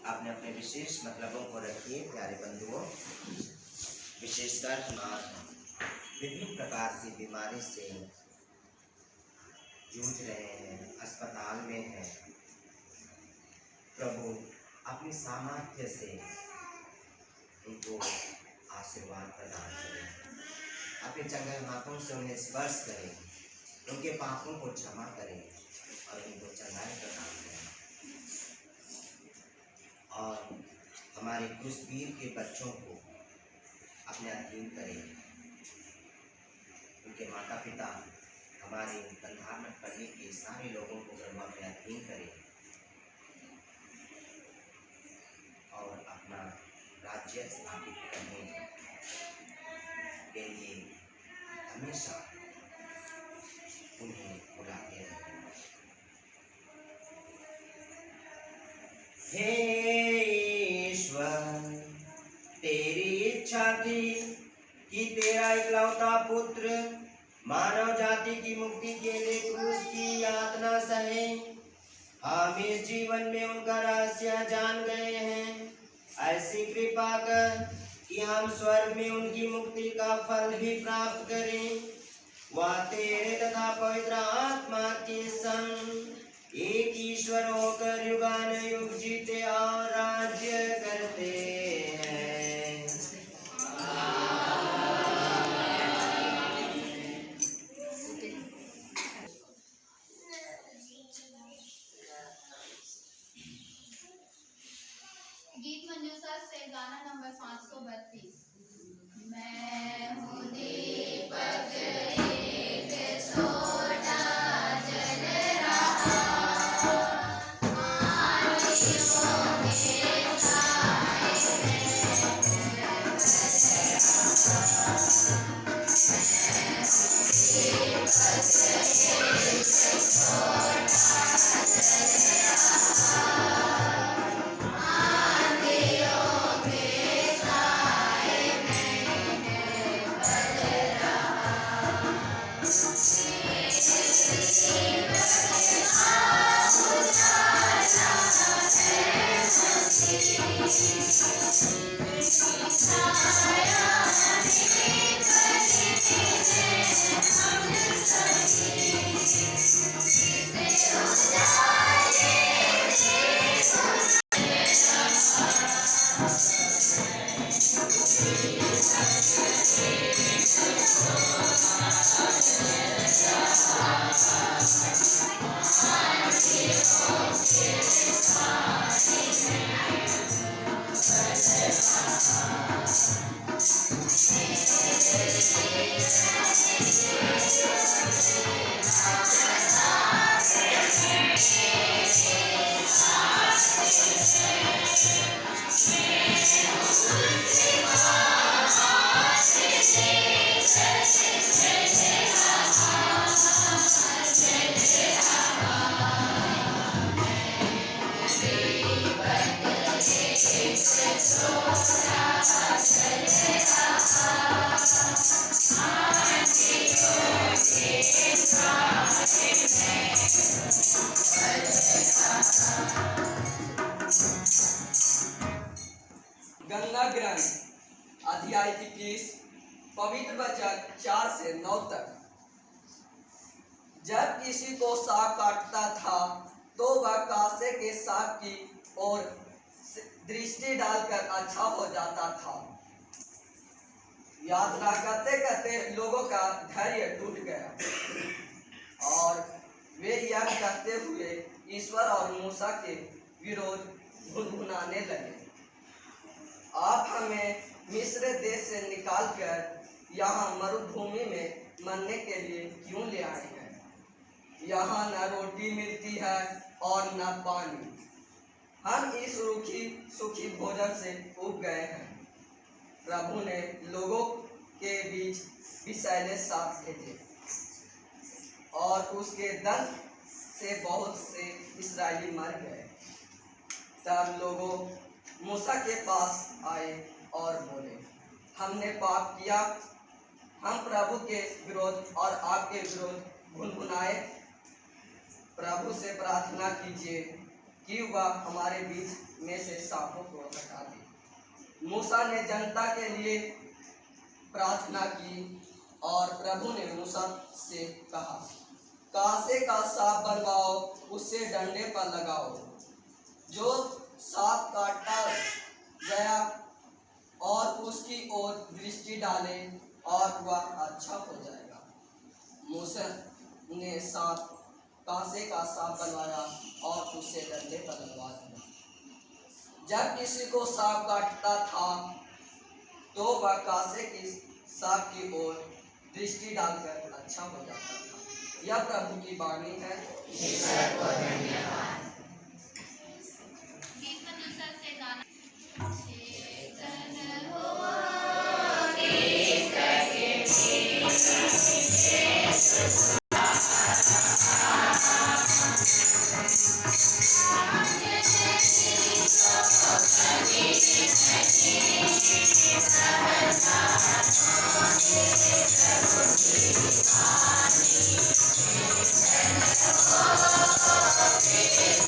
अपने अपने विशेष मतलबों को रखिए प्यारे बंधुओं। विशेषकर विभिन्न प्रकार की बीमारी से जूझ रहे हैं, अस्पताल में हैं, प्रभु अपनी सामर्थ्य से उनको आशीर्वाद प्रदान करें, अपने चंगे हाथों से उन्हें स्पर्श करें, उनके पापों को क्षमा करें और उनको चंगाई प्रदान करें। और हमारे क्रूसवीर के बच्चों को अपने अधीन करें, उनके माता पिता हमारे कंधारमठ पल्ली के सारे लोगों को प्रभु अपने अधीन करें और अपना राज्य स्थापित करने के लिए हमेशा उन्हें बुलाते रहें। हे ईश्वर, तेरी इच्छा थी कि तेरा इकलौता पुत्र मानव जाति की मुक्ति के लिए क्रूस की यातना सहे। हम इस जीवन में उनका रहस्य जान गए हैं। ऐसी कृपा कर कि हम स्वर्ग में उनकी मुक्ति का फल भी प्राप्त करें। वह तेरे तथा पवित्र आत्मा के संग एक ईश्वर होकर युगानुयुग जीते और राज्य करते हैं। गीत मंजूषा से गाना नंबर 532। मैं हूँ दीपक एक छोटा जल रहा, आँधियों के साए में गंगा ग्रंथ अध्याय 21 पवित्र वचन 4 से 9 तक। जब किसी को सांप काटता था तो वह कासे के सांप की ओर दृष्टि डालकर अच्छा हो जाता था। यात्रा करते करते लोगों का धैर्य टूट गया और वे यह कहते हुए ईश्वर और मूसा के विरोध भुनभुनाने लगे, आप हमें मिस्र देश से निकालकर यहाँ मरुभूमि में मरने के लिए क्यों ले आए हैं? यहाँ न रोटी मिलती है और न पानी, हम इस रूखी सूखी भोजन से उब गए हैं। प्रभु ने लोगों के बीच विषैले सांप भेजे और उसके दंश से बहुत से इस्राएली मर गए। तब लोगों मूसा के पास आए और बोले, हमने पाप किया, हम प्रभु के विरोध और आपके विरोध भुनभुनाए। प्रभु से प्रार्थना कीजिए कि वह हमारे बीच में से सांपों को हटा दे। मूसा ने जनता के लिए प्रार्थना की और प्रभु ने मूसा से कहा, कासे का सांप बनवाओ, उसे डंडे पर लगाओ। जो सांप काटा गया और उसकी ओर दृष्टि डाले और वह अच्छा हो जाएगा। मूसा ने कांसे का सांप बनवाया और उसे डंडे पर लगवा दिया। जब किसी को सांप काटता था तो वह कांसे की सांप की ओर दृष्टि डालकर अच्छा हो जाता था। यह प्रभु की वाणी है। गीत मंजूषा से गाना चेतन हो Amen.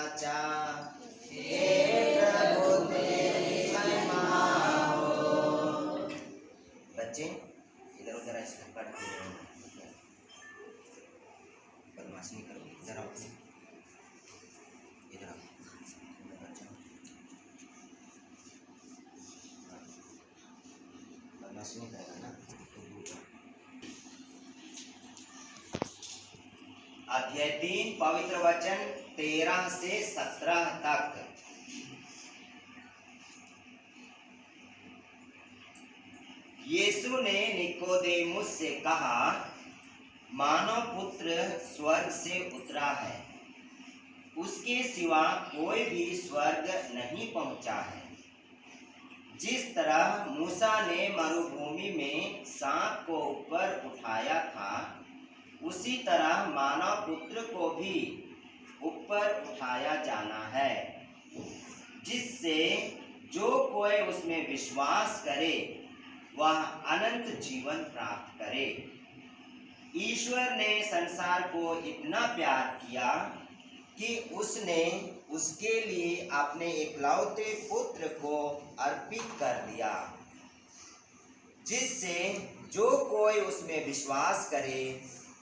वाचा, हे प्रभु तेरी महिमा हो। बच्चे इधर उधर ऐसे पढ़ बदमाशी नहीं करो, इधर आओ, इधर आओ, बदमाशी नहीं करेगा ना। अध्याय 3 पवित्र वचन 13 से 17 तक। यीशु ने निकोदेमुस से कहा, मानव पुत्र स्वर्ग से उतरा है, उसके सिवा कोई भी स्वर्ग नहीं पहुंचा है। जिस तरह मूसा ने मरुभूमि में सांप को ऊपर उठाया था, उसी तरह मानव पुत्र को भी ऊपर उठाया जाना है, जिससे जो कोई उसमें विश्वास करे वह अनंत जीवन प्राप्त करे। ईश्वर ने संसार को इतना प्यार किया कि उसने उसके लिए अपने इकलौते पुत्र को अर्पित कर दिया, जिससे जो कोई उसमें विश्वास करे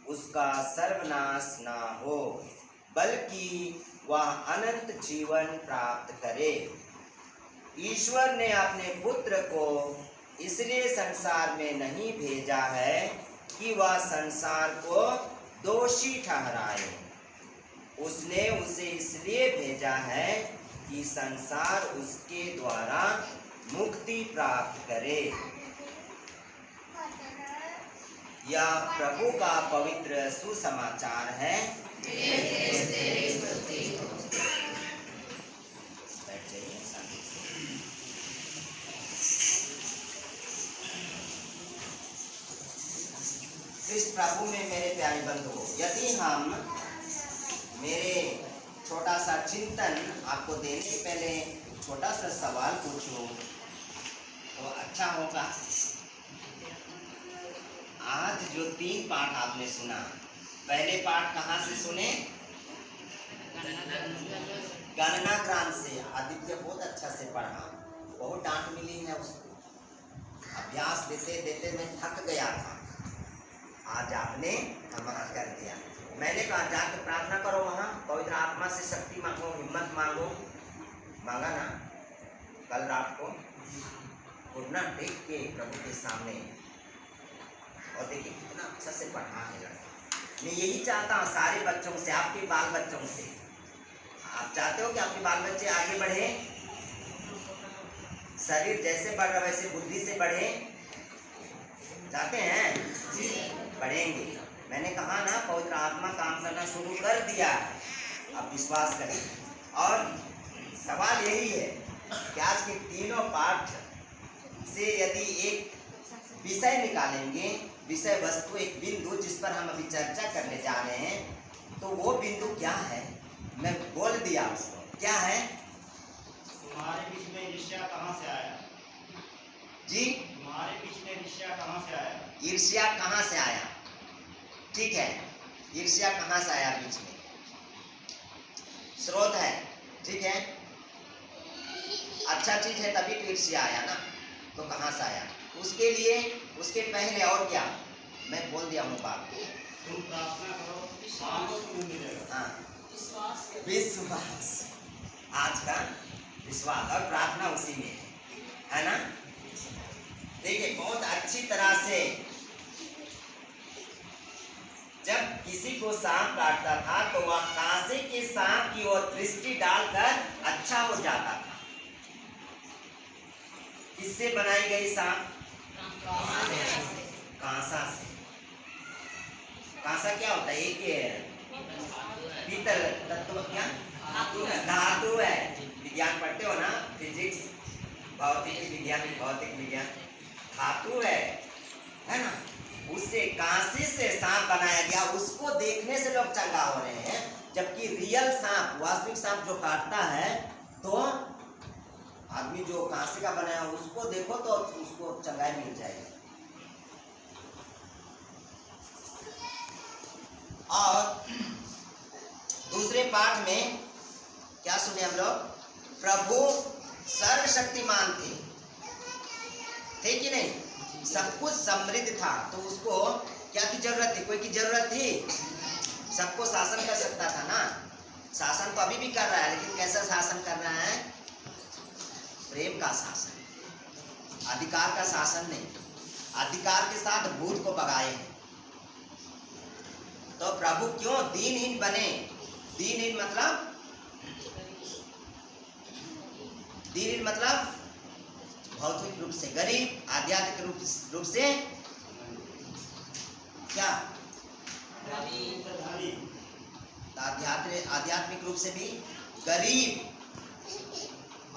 उसका सर्वनाश ना हो, बल्कि वह अनंत जीवन प्राप्त करे। ईश्वर ने अपने पुत्र को इसलिए संसार में नहीं भेजा है कि वह संसार को दोषी ठहराए, उसने उसे इसलिए भेजा है कि संसार उसके द्वारा मुक्ति प्राप्त करे। यह प्रभु का पवित्र सुसमाचार है। इस प्रभु में मेरे प्यारे बंधुओं, यदि हम मेरे छोटा सा चिंतन आपको देने से पहले छोटा सा सवाल पूछूं तो अच्छा होगा। आज जो 3 पाठ आपने सुना, पहले पाठ कहाँ से सुने? गणना ग्रंथ से। आदित्य बहुत अच्छा से पढ़ा, बहुत डांट मिली है उसको, अभ्यास देते देते मैं थक गया था। आज आपने हमारा कर दिया। मैंने कहा जाकर प्रार्थना करो, वहाँ पवित्र आत्मा से शक्ति मांगो, हिम्मत मांगो। मांगा ना? कल रात को घुटना टेक के प्रभु के सामने, और देखिए कितना अच्छा से पढ़ा है लड़का। मैं यही चाहता हूँ सारे बच्चों से, आपके बाल बच्चों से। आप चाहते हो कि आपके बाल बच्चे आगे बढ़े, शरीर जैसे बढ़ रहा वैसे बुद्धि से बढ़े? चाहते हैं? बढ़ेंगे। मैंने कहा ना, पवित्र आत्मा काम करना शुरू कर दिया, अब विश्वास करें। और सवाल यही है कि आज के तीनों पाठ से यदि एक विषय निकालेंगे, विषय वस्तु, एक बिंदु जिस पर हम अभी चर्चा करने जा रहे हैं, तो वो बिंदु क्या है? मैं बोल दिया उसको, क्या है? तुम्हारे बीच में ईर्ष्या कहाँ से आया? जी, तुम्हारे बीच में ईर्ष्या कहाँ से आया? ईर्ष्या कहाँ से आया? ठीक है, ईर्ष्या कहाँ से आया? बीच में स्रोत है, ठीक है, अच्छा चीज है तभी तो ईर्ष्या आया ना, तो कहाँ से आया? उसके लिए, उसके पहले और क्या मैं बोल दिया हूँ बात। तुम प्रार्थना करो, मांगो तो मिलेगा। हाँ, विश्वास, आज का विश्वास और प्रार्थना उसी में है ना। देखिए बहुत अच्छी तरह से जब किसी को सांप काटता था तो वह कांसे के सांप की ओर दृष्टि डालकर अच्छा हो जाता था। किससे बनाई गई सांप? कांसा से। कांसा क्या होता है? एक पीतल तत्व, क्या धातु है। विज्ञान पढ़ते हो ना, फिजिक्स, भौतिक विज्ञान, धातु है ना। उससे कांसे से सांप बनाया गया, उसको देखने से लोग चंगा हो रहे हैं। जबकि रियल सांप, वास्तविक सांप जो काटता है, तो आदमी जो कांसे का बनाया उसको देखो तो उसको चंगाई मिल जाएगी। और दूसरे पाठ में सुने हम लोग, प्रभु सर्वशक्तिमान थे कि नहीं? सब कुछ समृद्ध था, तो उसको क्या की जरूरत थी? कोई की जरूरत थी? सबको शासन कर सकता था ना। शासन तो अभी भी कर रहा है, लेकिन कैसा शासन कर रहा है? प्रेम का शासन, अधिकार का शासन नहीं। अधिकार के साथ भूत को भगाए हैं। तो प्रभु क्यों दीनहीन बने? दीनहीन मतलब भौतिक रूप से गरीब, आध्यात्मिक रूप से क्या? आध्यात्मिक रूप से भी गरीब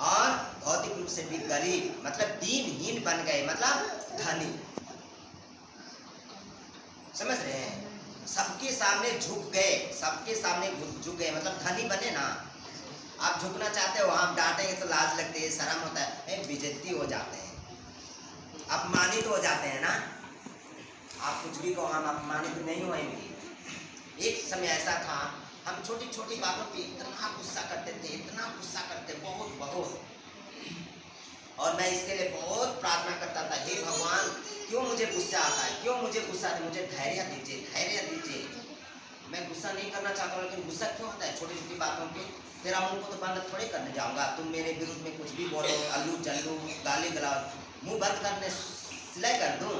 और भौतिक रूप से भी गरीब, मतलब दीनहीन बन गए, मतलब धनी। समझ रहे हैं? सबके सामने झुक गए, सबके सामने झुक गए, मतलब धनी बने ना। आप झुकना चाहते हो, आप डांटेंगे तो लाज लगती है, शर्म होता है, बेइज्जती हो जाते हैं, अपमानित हो जाते हैं ना। आप कुछ भी कहो, हम अपमानित नहीं होंगे। एक समय ऐसा था, हम छोटी छोटी बातों पे इतना गुस्सा करते थे, इतना गुस्सा करते, बहुत बहुत। और मैं इसके लिए बहुत प्रार्थना करता था, हे भगवान, क्यों मुझे गुस्सा आता है, क्यों मुझे गुस्सा आता है, मुझे धैर्य दीजिए, धैर्य दीजिए। मैं गुस्सा नहीं करना चाहता हूँ, लेकिन गुस्सा क्यों आता है छोटी छोटी बातों पे? तेरा मुंह को तो बंद थोड़े करने जाऊंगा। तुम मेरे विरुद्ध में कुछ भी बोलो, अल्लू जल्लू गाली गलौज, मुंह बंद करने सिलाई कर दूं?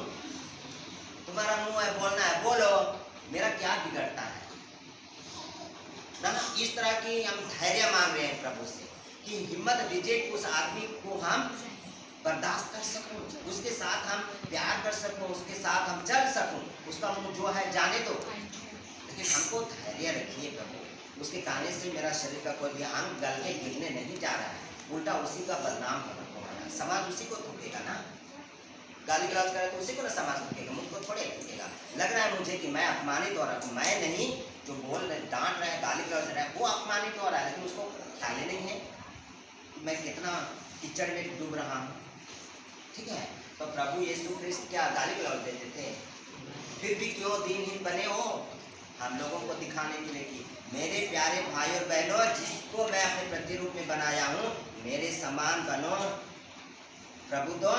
तुम्हारा मुंह है, बोलना है बोलो, मेरा क्या बिगड़ता है ना। इस तरह की हम धैर्य मांग रहे हैं प्रभु से कि हिम्मत दीजिए कि उस आदमी को हम बर्दाश्त कर सकूं, उसके साथ हम प्यार कर सकूं, उसके साथ हम चल सकूं, उसका मुंह जो है जाने दो, लेकिन हमको धैर्य रखिए प्रभु। उसके कहने से मेरा शरीर का कोई भी अंग गल के गिरने नहीं जा रहा है, उल्टा उसी का बदनाम हो रहा है। समाज उसी को थूकेगा ना, गाली गलौज करे तो उसी को ना समाज थूकेगा, मुझको थोड़े थूकेगा। लग रहा है मुझे कि मैं अपमानित हो रहा हूँ, मैं नहीं, जो बोल रहे, डांट रहे हैं, गाली गलौज रहे हैं, वो अपमानित हो रहा है, लेकिन उसको ख्याल नहीं है कि मैं कितना कीचड़ में डूब रहा हूँ। ठीक है, तो प्रभु यीशु क्रिस्त क्या गाली गलौज देते थे? फिर भी क्यों दीनहीन बने हो? हम लोगों को दिखाने के लिए कि मेरे प्यारे भाई और बहनों, जिसको मैं अपने प्रतिरूप में बनाया हूँ, मेरे समान बनो। प्रभु तो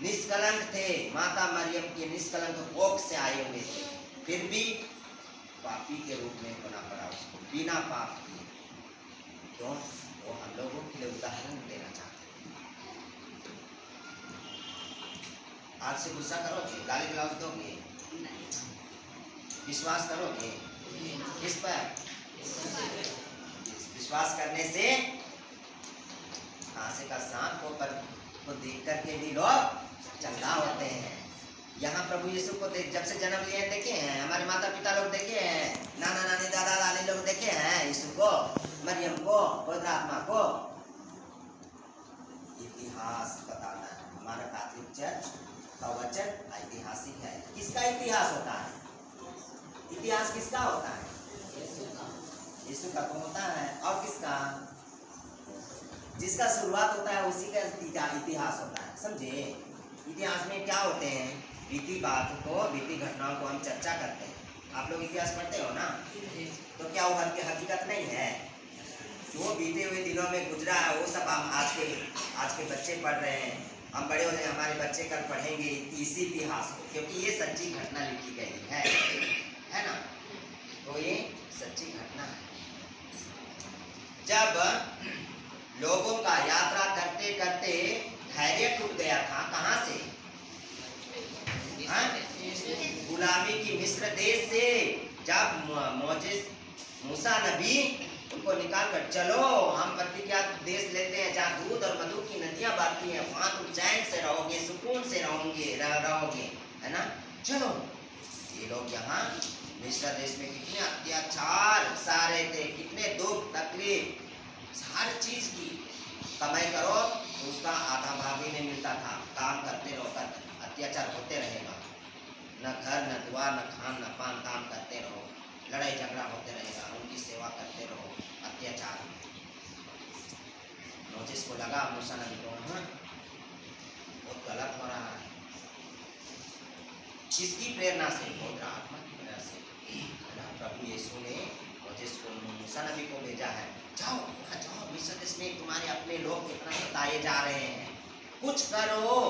निष्कलंक थे, माता मरियम के निष्कलंक कोख से आए हुए थे, फिर भी पापी के रूप में होना पड़ा उसको, बिना पाप किए। क्यों? वो हम लोगों के लिए उदाहरण देना चाहते हैं। आज से गुस्सा करोगे, गाली गलौज दोगे, विश्वास करोगे किस पर? विश्वास करने से कांसे का सांप को देख करके भी लोग चंगा होते हैं। यहाँ प्रभु यीशु को जब से जन्म लिए देखे हैं, हमारे माता पिता लोग देखे हैं, नाना नानी दादा दादी लोग देखे हैं यीशु को, मरियम को, पवित्र आत्मा को। इतिहास बताना है। हमारा कैथोलिक चर्च का वचन ऐतिहासिक है। किसका इतिहास होता है? इतिहास किसका होता है? यीशु का तो होता है, और किसका? जिसका शुरुआत होता है उसी का इतिहास होता है। समझे? इतिहास में क्या होते हैं? बीती बात को, बीती घटनाओं को हम चर्चा करते हैं। आप लोग इतिहास पढ़ते हो ना, तो क्या वो हकीकत नहीं है? जो बीते हुए दिनों में गुजरा है वो सब हम आज के बच्चे पढ़ रहे हैं। हम बड़े हो जाए, हमारे बच्चे कल पढ़ेंगे इसी इतिहास को, क्योंकि ये सच्ची घटना लिखी गई है ना। तो ये सच्ची घटना है। जब लोगों का यात्रा करते करते धैर्य टूट गया था, कहाँ से? गुलामी की मिस्र देश से। जब मूसा नबी उनको निकाल कर, चलो हम प्रतिज्ञा देश लेते हैं जहाँ दूध और मधु की नदियां बहती हैं, वहां तुम चैन से रहोगे, सुकून से रहोगे, है ना, चलो। ये लोग यहाँ मिस्र देश में कितने अत्याचार सह रहे थे, कितने दुख तकलीफ, हर चीज की कमाई करो तो उसका आधा भाग भी नहीं मिलता था। काम करते रहो, अत्याचार होते रहेगा, न घर न द्वार न खान न पान, काम करते रहो, लड़ाई झगड़ा होते रहेगा, उनकी सेवा करते रहो, अत्याचार। नोटिस को लगा मूसा नबी को, बहुत गलत हो रहा है। किसकी प्रेरणा से? पवित्र आत्मा की प्रेरणा से। प्रभु यीशु ने मुझे मूसा नबी को भेजा है, जाओ वहाँ जाओ, मिस्र देश में तुम्हारे अपने लोग कितना सताए जा रहे हैं, कुछ करो।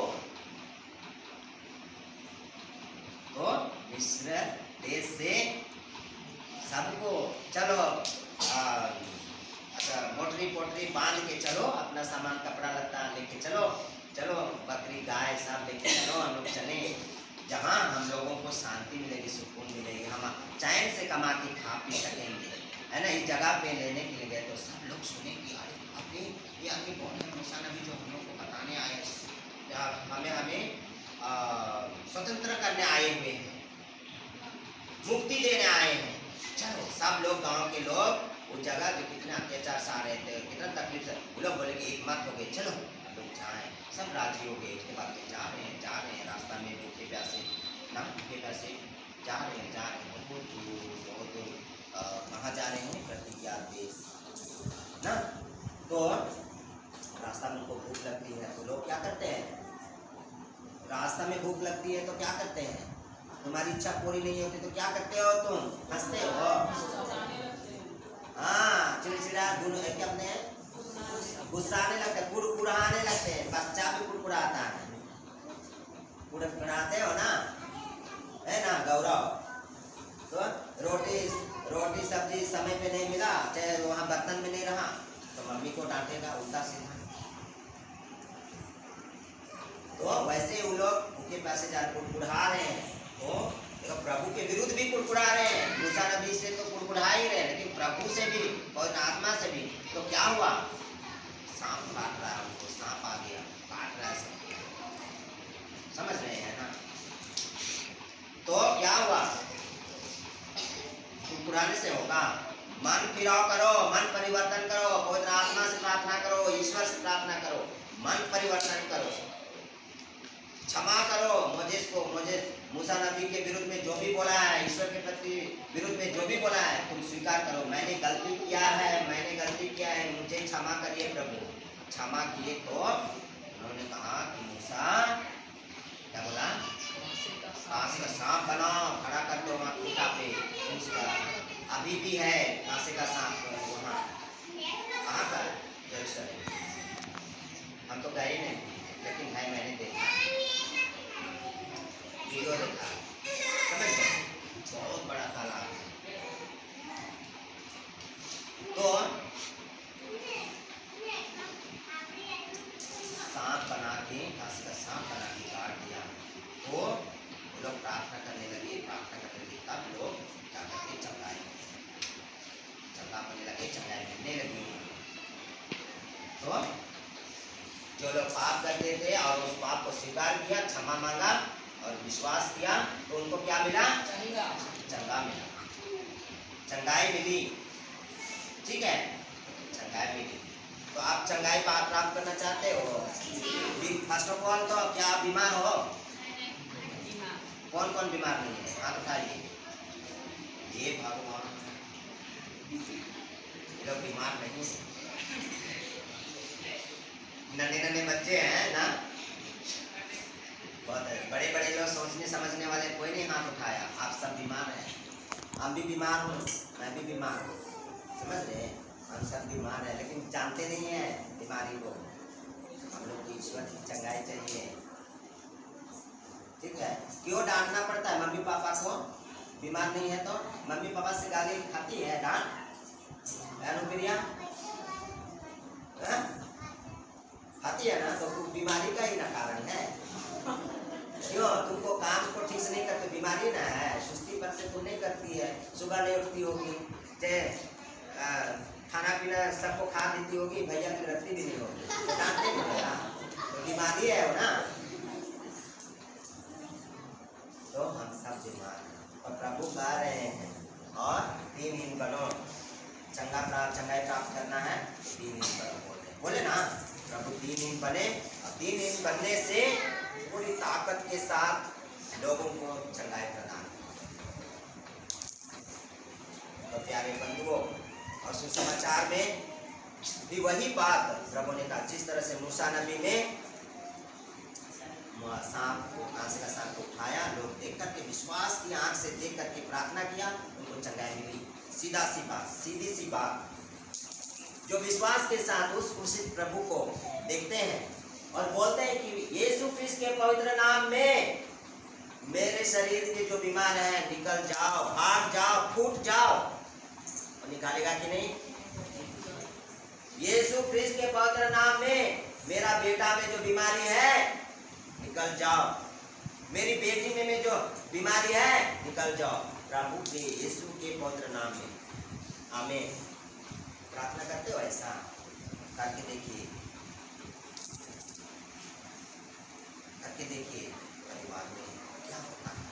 तो मिस्र देश से सबको चलो मोटरी पोटरी बांध के चलो, अपना सामान कपड़ा लत्ता लेके चलो, चलो बकरी गाय सब लेके चलो, हम लोग चले जहाँ हम लोगों को शांति मिलेगी, सुकून मिलेगी, हम चैन से कमा के खा पी सकेंगे, है ना। इस जगह पे लेने के लिए गए तो सब लोग सुने कि अरे अपने ये आदमी कौन है, मूसा नबी जो हम लोग को बताने आए, हमें स्वतंत्र करने आए हुए हैं, मुक्ति देने आए हैं। चलो सब लोग गांव के लोग उस जगह जो कितने अत्याचार सह रहे थे, कितना तकलीफ से, वो लोग बोले कि एक मत हो गए, चलो हम लोग जाएँ, सब राजी हो गए। उसके बाद में जा रहे हैं रास्ता में भूखे प्यासे ना, भूखे प्यासे जा रहे हैं बहुत दूर कहाँ जा रहे हैं, प्रतिज्ञा देश ना। तो रास्ता में उनको भूख लगती है तो लोग क्या करते हैं, रास्ता में भूख लगती है तो क्या करते हैं, तुम्हारी इच्छा पूरी नहीं होती तो क्या करते हो, तुम हंसते हो, हाँ चिड़चिड़ा क्या अपने गुस्साने लगते, कुड़कुड़ाने लगते हैं, बच्चा भी कुड़कुड़ाता है, कुड़कुड़ाते हो ना, है ना गौरव। तो रोटी सब्जी समय पे नहीं मिला, चाहे वहाँ बर्तन में नहीं रहा तो मम्मी को डांटेगा उल्टा सीधा। तो वैसे वो लोग भूखे पैसे जा कुड़कुड़ा रहे हैं, तो प्रभु के विरुद्ध भी कुड़कुड़ा रहे हैं। मूसा नबी से तो कुड़कुड़ा ही रहे, लेकिन प्रभु से भी और आत्मा से भी। तो क्या हुआ, सांप काट रहा है उनको, सांप आ गया काट रहा है सबको, समझ रहे हैं ना। तो क्या हुआ, कुड़कुड़ाने से होगा, मन फिराव करो, मन परिवर्तन करो, पवित्र आत्मा से प्रार्थना करो, ईश्वर से प्रार्थना करो, मन परिवर्तन करो, क्षमा करो। मुझे मूसा नबी के विरुद्ध में जो भी बोला है, ईश्वर के प्रति विरुद्ध में जो भी बोला है, तुम स्वीकार करो, मैंने गलती किया है, मुझे क्षमा करिए प्रभु। क्षमा किए तो उन्होंने कहा कि मूसा, क्या बोला, कांसे का सांप बनाओ, खड़ा कर दो वहाँ खूंटा पे, उसका अभी भी है कांसे का सांप वहाँ, कहाँ पर, यरूशलेम। हम तो गए नहीं, लेकिन है, मैंने देखा, वीडियो देखा, समझ गए, बहुत बड़ा तालाब है। तो सांप बना के, कांसे का सांप बना के काट दिया। तो लोग प्रार्थना करने लगे, तब लोग क्या करते, चंगाई करने लगे, चंगाई मिलने लगी। तो जो लोग पाप करते थे और उस पाप को स्वीकार किया, क्षमा मांगा और विश्वास किया, तो उनको क्या मिला, चंगा मिला, चंगाई मिली, ठीक है, चंगाई मिली। तो आप चंगाई प्राप्त करना चाहते हो, फर्स्ट ऑफ ऑल तो क्या आप बीमार हो, कौन कौन बीमार नहीं है, हाथ उठाइए। ये भगवान, लोग बीमार नहीं है, नन्हे बच्चे हैं ना, बहुत बड़े बड़े लोग सोचने समझने वाले कोई नहीं हाथ उठाया। आप सब बीमार हैं, हम भी बीमार हूँ, मैं भी बीमार हूँ, समझ रहे, हम सब बीमार हैं, लेकिन जानते नहीं है बीमारी को। हम लोग को ईश्वर की चंगाई चाहिए, ठीक है। क्यों डांटना पड़ता है मम्मी पापा को, बीमार नहीं है तो मम्मी पापा से गाली खाती है, डांट अनुप्रिया खाती है ना, तो बीमारी का ही ना कारण है। क्यों, तुमको काम को ठीक से नहीं करते, बीमारी ना है, सुस्ती पर से तुम नहीं करती है, सुबह नहीं उठती होगी, चाहे खाना पीना सबको खा देती होगी, भैया की रखती भी नहीं होगी, तो डांटते नहीं है, तो बीमारी है वो ना। तो हम सब बीमार हैं और प्रभु कह रहे हैं, और दीनहीन बनो, चंगाई प्राप्त करना है, दीनहीन बनो, बोले ना प्रभु, दीनहीन बने, और दीनहीन बनने से पूरी ताकत के साथ लोगों को चंगाई प्रदान। तो प्यारे बंधुओं, और सुसमाचार में भी वही बात प्रभु ने कहा, जिस तरह से मूसा नबी ने सांप को, कांसे का सांप को उठाया, लोग देख करके विश्वास की आंख से देख करके प्रार्थना किया, उनको चंगाई मिली। सीधी सी बात, जो विश्वास के साथ उस क्रूसित प्रभु को देखते हैं और बोलते हैं कि यीशु ख्रिस्त के पवित्र नाम में मेरे शरीर के जो बीमार हैं निकल जाओ, भाग जाओ, फूट जाओ, और निकालेगा कि नहीं? यीशु ख्रिस्त के पवित्र नाम में मेरा बेटा में जो बीमारी है निकल जाओ, मेरी बेटी में जो बीमारी है निकल जाओ, प्रभु के यीशु के पवित्र नाम में। आमीन। प्रार्थना करते हो? ऐसा करके देखिए, परिवार में क्या होता है।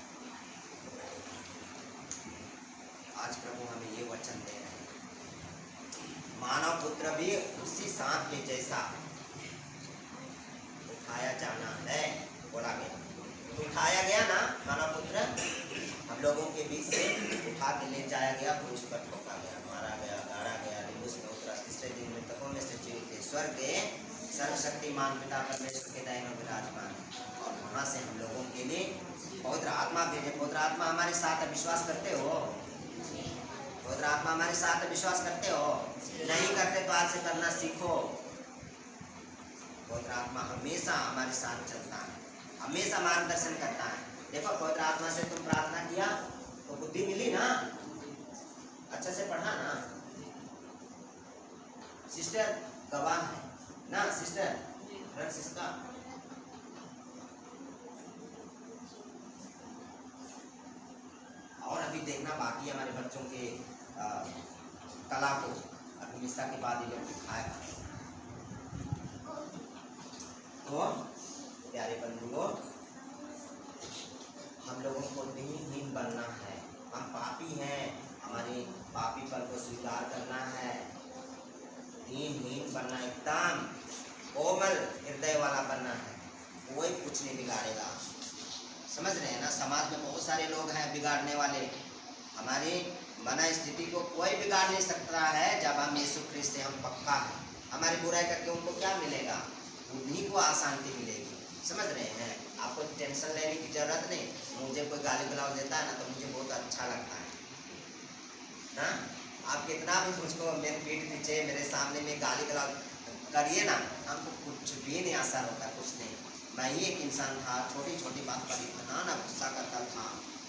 आज प्रभु हमें ये वचन दे रहे हैं, मानव पुत्र भी उसी सांप के जैसा उठाया जाना है, बोला गया। उठाया गया ना मानव पुत्र, हम लोगों के बीच से उठा के ले जाया गया, क्रूस पर ठोका गया, मारा गया, गाड़ा गया, निबुस में उतरा, तीसरे दिन में तपों में से जीवित थे, स्वर्ग के सर्वशक्तिमान पिता परमेश्वर के दाहिने में विराजमान, और वहाँ से हम लोगों के लिए पवित्र आत्मा भेजे। पवित्र आत्मा हमारे साथ विश्वास करते हो? पवित्र आत्मा हमारे साथ विश्वास करते हो? नहीं करते तो आज से करना सीखो। पवित्र आत्मा हमेशा हमारे साथ चलता है, हमेशा मार्गदर्शन करता है। देखो, पवित्र आत्मा से तुम प्रार्थना किया तो बुद्धि मिली ना, अच्छे से पढ़ा ना। सिस्टर गवाह है ना, सिस्टर फ्रांसिस्का। और अभी देखना बाकी हमारे बच्चों के कला को, अभी मिस्सा के बाद ये लोग दिखाएगा। तो प्यारे बंधुओं, हम लोगों को दीनहीन बनना है। हम पापी हैं, हमारे पापीपन को स्वीकार करना है, दीनहीन बनना, एकदम कोमल हृदय वाला बनना है, कोई कुछ नहीं बिगाड़ेगा। समझ रहे हैं ना? समाज में बहुत सारे लोग हैं बिगाड़ने वाले, हमारी मना स्थिति को कोई बिगाड़ नहीं सकता है। जब हम यीशु ख्रिस्त से हम पक्का है, हमारी बुराई करके उनको क्या मिलेगा? उन्हीं को अशांति मिलेगी। समझ रहे हैं? आपको टेंशन लेने की जरूरत नहीं। मुझे कोई गाली गलौज देता है ना तो मुझे बहुत अच्छा लगता है ना। आप कितना भी मुझको मेरे पीठ पीछे मेरे सामने में गाली गलौज करिए ना, हमको कुछ भी नहीं असर होता, कुछ नहीं। मैं ही एक इंसान था, छोटी छोटी बात पर इतना ना गुस्सा करता था,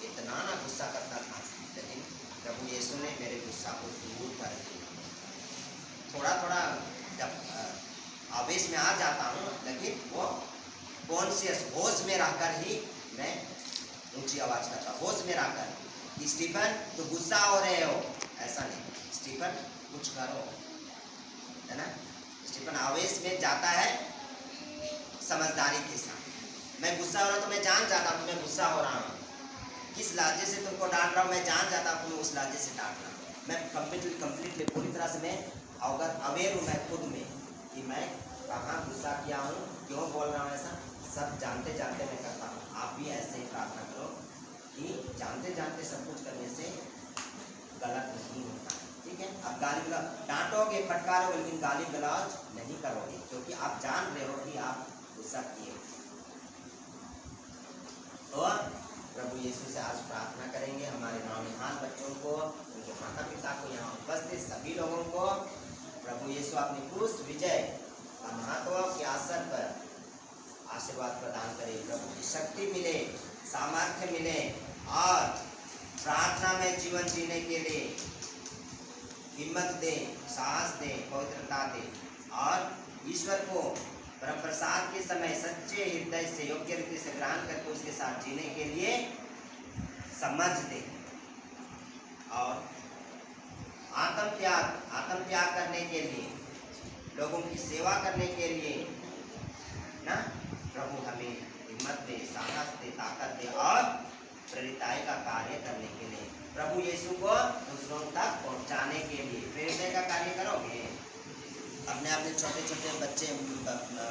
इतना ना गुस्सा करता था, लेकिन प्रभु यीशु ने मेरे गुस्सा को दूर कर दिया। थोड़ा थोड़ा जब आवेश में आ जाता हूँ, लेकिन वो कॉन्शियस होश में रहकर ही मैं ऊंची आवाज़ करता, होश में रहकर। स्टीफन तो गुस्सा हो रहे हो, ऐसा नहीं, स्टीफन कुछ करो, है ना। स्टीफन आवेश में जाता है समझदारी के साथ। मैं गुस्सा हो रहा हूँ तो मैं जान जाता हूँ मैं गुस्सा हो रहा हूँ, किस लहजे से तुमको डांट रहा हूँ मैं जान जाता हूँ मैं उस लहजे से डांट रहा हूँ। मैं कंप्लीटली पूरी तरह से मैं अवेयर हूँ मैं खुद में कि मैं कहाँ गुस्सा किया हूँ, क्यों बोल रहा हूँ, ऐसा सब जानते जानते मैं करता हूँ। आप भी ऐसे ही प्रार्थना करो कि जानते जानते सब कुछ करने से गलत नहीं होता, ठीक है। अब गाली गलौज डांटोगे, फटकारोगे, लेकिन गाली गलौज नहीं करोगे, क्योंकि आप जान रहे हो कि आप गुस्सा किए। और प्रभु यीशु से आज प्रार्थना करेंगे हमारे नौनिहाल बच्चों को, उनके माता पिता को, यहाँ उपस्थित सभी लोगों को प्रभु यीशु अपनी क्रूस विजय का महत्व के अवसर पर आशीर्वाद प्रदान करे। प्रभु की शक्ति मिले, सामर्थ्य मिले, और प्रार्थना में जीवन जीने के लिए हिम्मत दे, साहस दे, पवित्रता दे, और ईश्वर को परम प्रसाद के समय सच्चे हृदय से योग्य रीति से ग्रहण करके उसके साथ जीने के लिए समझ दे, और आत्म त्याग करने के लिए, लोगों की सेवा करने के लिए ना प्रभु हमें हिम्मत दे, साहस दे, ताकत दे, और प्रेरिताई का कार्य करने के लिए, प्रभु यीशु को दूसरों तक पहुंचाने के लिए प्रेरिताई का कार्य करोगे। अपने अपने छोटे छोटे बच्चे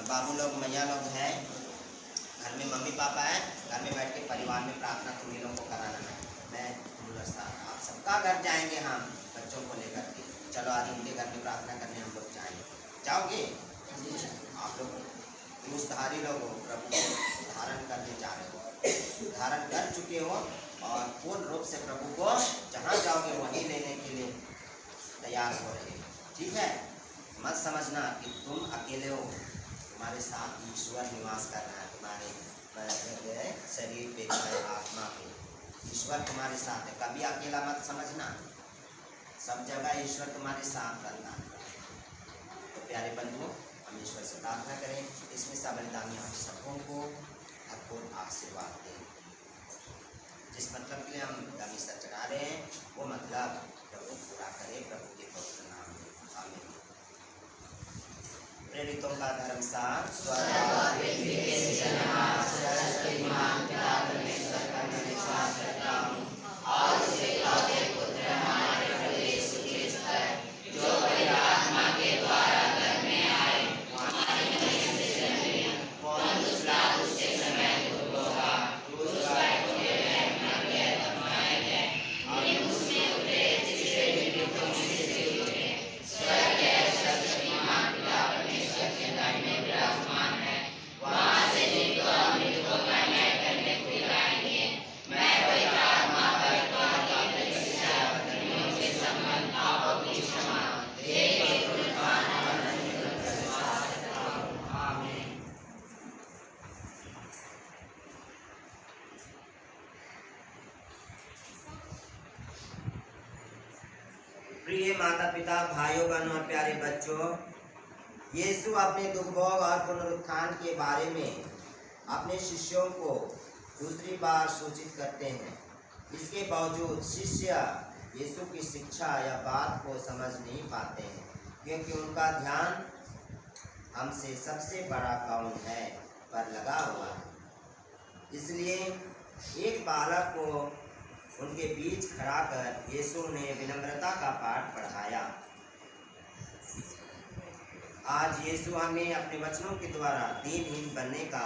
बाबू लोग, मैया लोग हैं, घर में मम्मी पापा हैं, घर में बैठ के परिवार में प्रार्थना तुम्हें लोगों को कराना है। मैं आप सबका घर जाएंगे हम बच्चों को लेकर के, चलो आज उनके घर में प्रार्थना करने हम लोग जाएंगे। जाओगे? आप लोग क्रूसधारी लोग हो, प्रभु को धारण करने जा रहे हो, धारण कर चुके हो, और पूर्ण रूप से प्रभु को जहाँ जाओगे वहीं लेने के लिए तैयार हो रहे। ठीक है, मत समझना कि तुम अकेले हो, तुम्हारे साथ ईश्वर निवास कर रहा है, तुम्हारे शरीर पे, तुम्हारे आत्मा पे ईश्वर तुम्हारे साथ है। कभी अकेला मत समझना, सब जगह ईश्वर तुम्हारे साथ रहता है। तो प्यारे बंधुओं, हम ईश्वर से प्रार्थना करें इसमें साबलदानी हम सबों को भरपूर आशीर्वाद दें। जिस मतलब के लिए हम दानिशा चढ़ा रहे हैं वो मतलब प्रभु पूरा करे, प्रभु के पवित्र नाम में आमीन। प्रेरितों का धर्म सार प्रिय माता पिता, भाइयों बहनों और प्यारे बच्चों, यीशु अपने दुख भोग और पुनरुत्थान के बारे में अपने शिष्यों को दूसरी बार सूचित करते हैं। इसके बावजूद शिष्य यीशु की शिक्षा या बात को समझ नहीं पाते हैं, क्योंकि उनका ध्यान हमसे सबसे बड़ा कौन है पर लगा हुआ है। इसलिए एक बालक को उनके बीच खड़ा कर यीशु ने विनम्रता का पाठ पढ़ाया। आज यीशु हमें अपने वचनों के द्वारा दीनहीन बनने का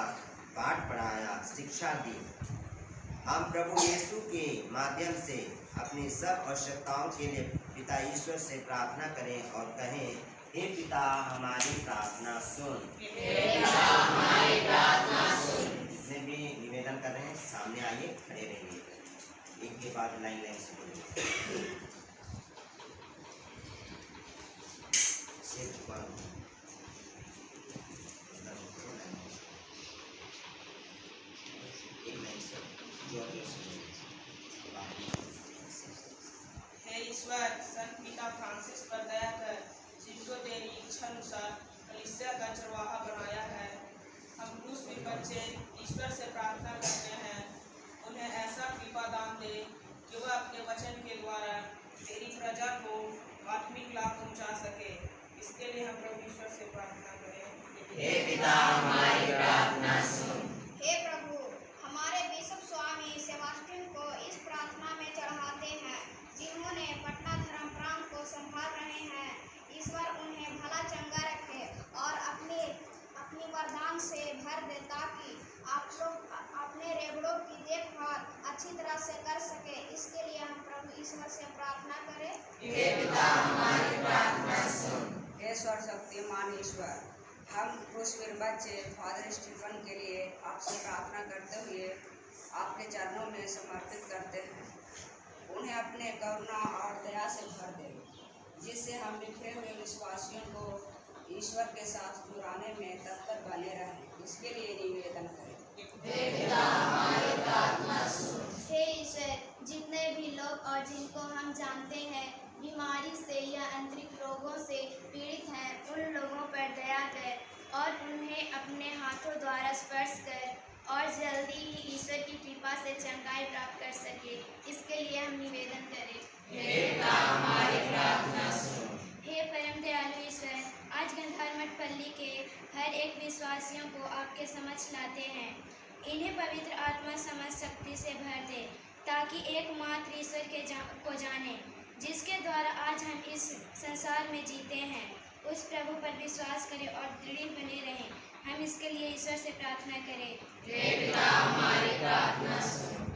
पाठ पढ़ाया, शिक्षा दी। हम प्रभु यीशु के माध्यम से अपनी सब आवश्यकताओं के लिए पिता ईश्वर से प्रार्थना करें और कहें, हे पिता हमारी प्रार्थना सुन। जितने भी निवेदन कर रहे हैं सामने आइए, खड़े रहिए, एक के बाद लाइन से बोलिए। हे ईश्वर, संत पिता फ्रांसिस पर दया कर, जिनको तेरी इच्छा अनुसार कलीसिया का चरवाहा बनाया है। हम क्रूसवीर बच्चे ईश्वर से प्रार्थना करते हैं, उन्हें ऐसा कृपा दान दे कि वह अपने वचन के द्वारा तेरी प्रजा को आत्मिक लाभ पहुंचा सके। इसके लिए हम प्रभु ईश्वर से प्रार्थना करें। हे पिता हमारी प्रार्थना सुन। हे प्रभु, हमारे बिशप स्वामी सेबास्टियन को इस प्रार्थना में चढ़ाते हैं, जिन्होंने पटना धर्म प्रांत को संभाल रहे हैं। ईश्वर उन्हें भला चंगा रखे और अपनी वरदान से भर दे, ताकि आप लोग अपने रेबड़ों की देखभाल अच्छी तरह से कर सके। इसके लिए हम प्रभु ईश्वर से प्रार्थना करें। हे पिता हमारी प्रार्थना सुन। हे सर्वशक्तिमान ईश्वर, हम क्रूसवीर बच्चे फादर स्टीफन के लिए आपसे प्रार्थना करते हुए आपके चरणों में समर्पित करते हैं। उन्हें अपने करुणा और दया से भर दे, जिससे हम बिखरे हुए विश्वासियों को ईश्वर के साथ जुड़ाने में तत्पर बने रहें। इसके लिए निवेदन करें। हे ईश्वर, जितने भी लोग और जिनको हम जानते हैं बीमारी से या आंतरिक रोगों से पीड़ित हैं, उन लोगों पर दया कर और उन्हें अपने हाथों द्वारा स्पर्श कर और जल्दी ही ईश्वर की कृपा से चंगाई प्राप्त कर सके। इसके लिए हम निवेदन करें। हे परम दयालु ईश्वर, आज गंधार मठ पल्ली के हर एक विश्वासियों को आपके समक्ष लाते हैं। इन्हें पवित्र आत्मा समझ शक्ति से भर दे, ताकि एकमात्र ईश्वर को जाने, जिसके द्वारा आज हम इस संसार में जीते हैं। उस प्रभु पर विश्वास करें और दृढ़ बने रहें। हम इसके लिए ईश्वर से प्रार्थना करें।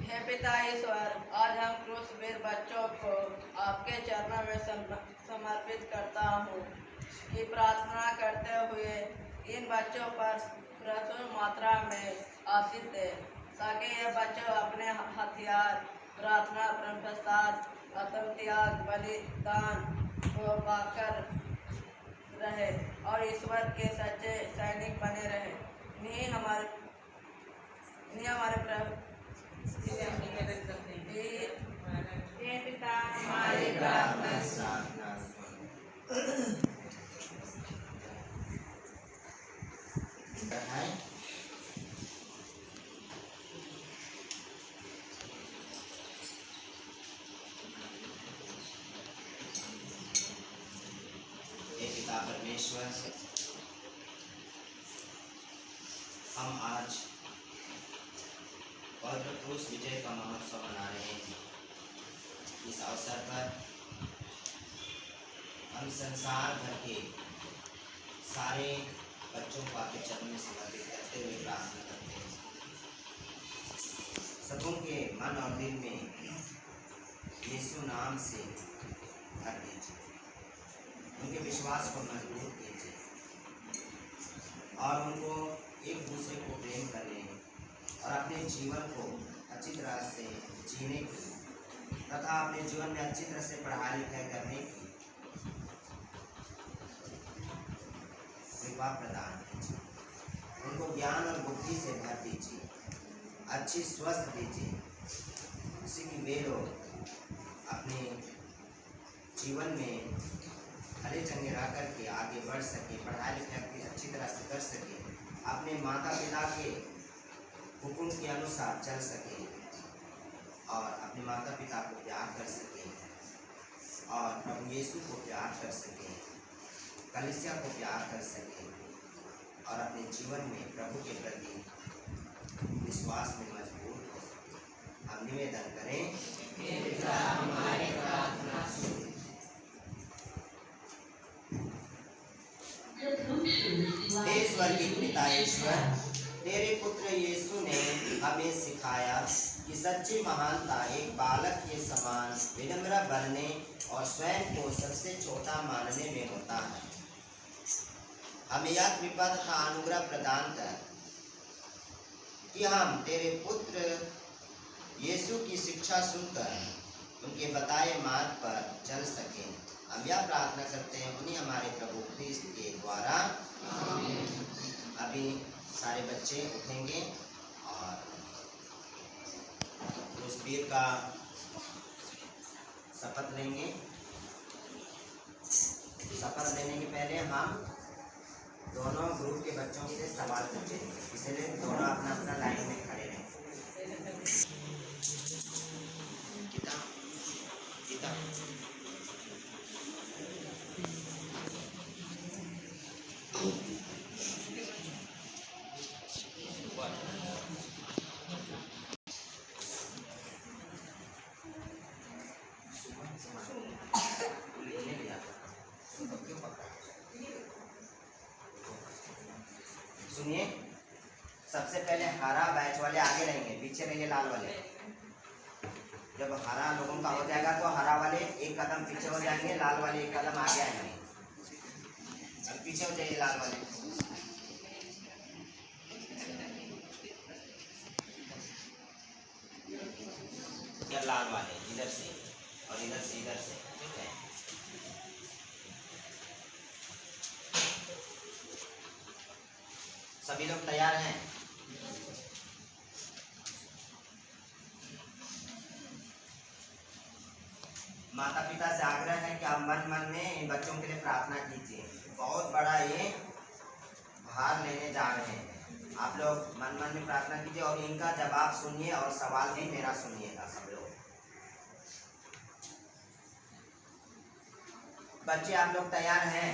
हे पिता ईश्वर, आज हम क्रूसवीर बच्चों को आपके चरणों में समर्पित करता हूँ कि प्रार्थना करते हुए इन बच्चों पर प्रचुर मात्रा में आशीष दे, ताकि ये बच्चे अपने हथियार प्रार्थना, प्रेम प्रसाद, आत्म त्याग, बलिदान को पाकर रहे और ईश्वर के सच्चे सैनिक बने रहे। इन्हीं हमारे प्रभु हे पिता हमारी प्रार्थना प्रार्थना बढ़ाएं। हे पिता परमेश्वर, हम आज पवित्र क्रूस विजय का महोत्सव मना रहे हैं। इस अवसर पर हम संसार भर के सारे बच्चों को आपके चरणों में समर्पित करते हुए प्रार्थना करते हैं। सबों के मन और दिल में यीशु नाम से भर दीजिए, उनके विश्वास को मजबूत कीजिए और उनको एक दूसरे को प्रेम करने और अपने जीवन को अच्छी तरह से जीने की तथा अपने जीवन में अच्छी तरह से पढ़ाई लिखाई करने की कृपा प्रदान कीजिए। उनको ज्ञान और बुद्धि से भर दीजिए, अच्छी स्वस्थ दीजिए, जिससे कि वे लोग अपने जीवन में हरे चंगे रह करके आगे बढ़ सके, पढ़ाई लिखाई अच्छी तरह से कर सके, अपने माता पिता के हुक्म के अनुसार चल सके और अपने माता पिता को प्यार कर सके और प्रभु यीशु को प्यार कर सके, कलीसिया को प्यार कर सके और अपने जीवन में प्रभु के प्रति विश्वास में मजबूत हो सके। हम निवेदन करें, हे पिता हमारी प्रार्थना सुन। हे स्वर्गीय पिता ईश्वर, तेरे पुत्र यीशु ने हमें सिखाया कि सच्ची महानता एक बालक के समान विनम्र बनने और स्वयं को सबसे छोटा मानने में होता है। हमें यह कृपा तथा अनुग्रह प्रदान कर कि हम तेरे पुत्र यीशु की शिक्षा सुनकर उनके बताए मार्ग पर चल सकें। हम यह प्रार्थना करते हैं उन्हीं हमारे प्रभु ख्रीस्त के द्वारा। अभी सारे बच्चे उठेंगे और उस वीर का शपथ लेंगे। शपथ लेने के पहले हम दोनों ग्रुप के बच्चों से सवाल पूछेंगे, इसलिए दोनों अपना अपना लाइन में खड़े रहें। सुनिए, सबसे पहले हरा बैच वाले आगे रहेंगे, पीछे रहेंगे लाल वाले। जब हरा लोगों का हो जाएगा तो हरा वाले एक कदम पीछे हो जाएंगे, लाल वाले एक कदम आगे आएंगे। अब पीछे हो जाइए लाल वाले। इधर लाल वाले इधर से और इधर से इधर से, ठीक है। सभी लोग तैयार हैं? माता पिता से आग्रह है कि आप मन मन में इन बच्चों के लिए प्रार्थना कीजिए। बहुत बड़ा ये भार लेने जा रहे हैं। आप लोग मन मन में प्रार्थना कीजिए और इनका जवाब सुनिए और सवाल भी मेरा सुनिएगा सब लोग। बच्चे आप लोग तैयार हैं?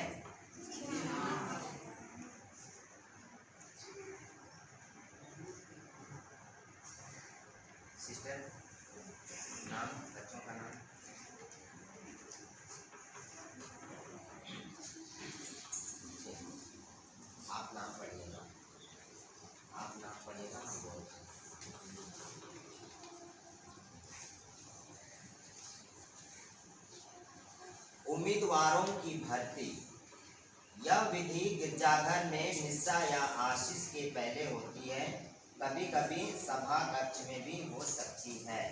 सिस्टर, नाम, बच्चों का नाम? आप नाम पढ़िएगा, आप नाम पढ़िएगा, हम बोलते हैं। उम्मीदवारों की भर्ती। यह विधि गिरजाघर में मिस्सा या आशीष के पहले होती है, कभी कभी सभा कक्ष में भी हो सकती है।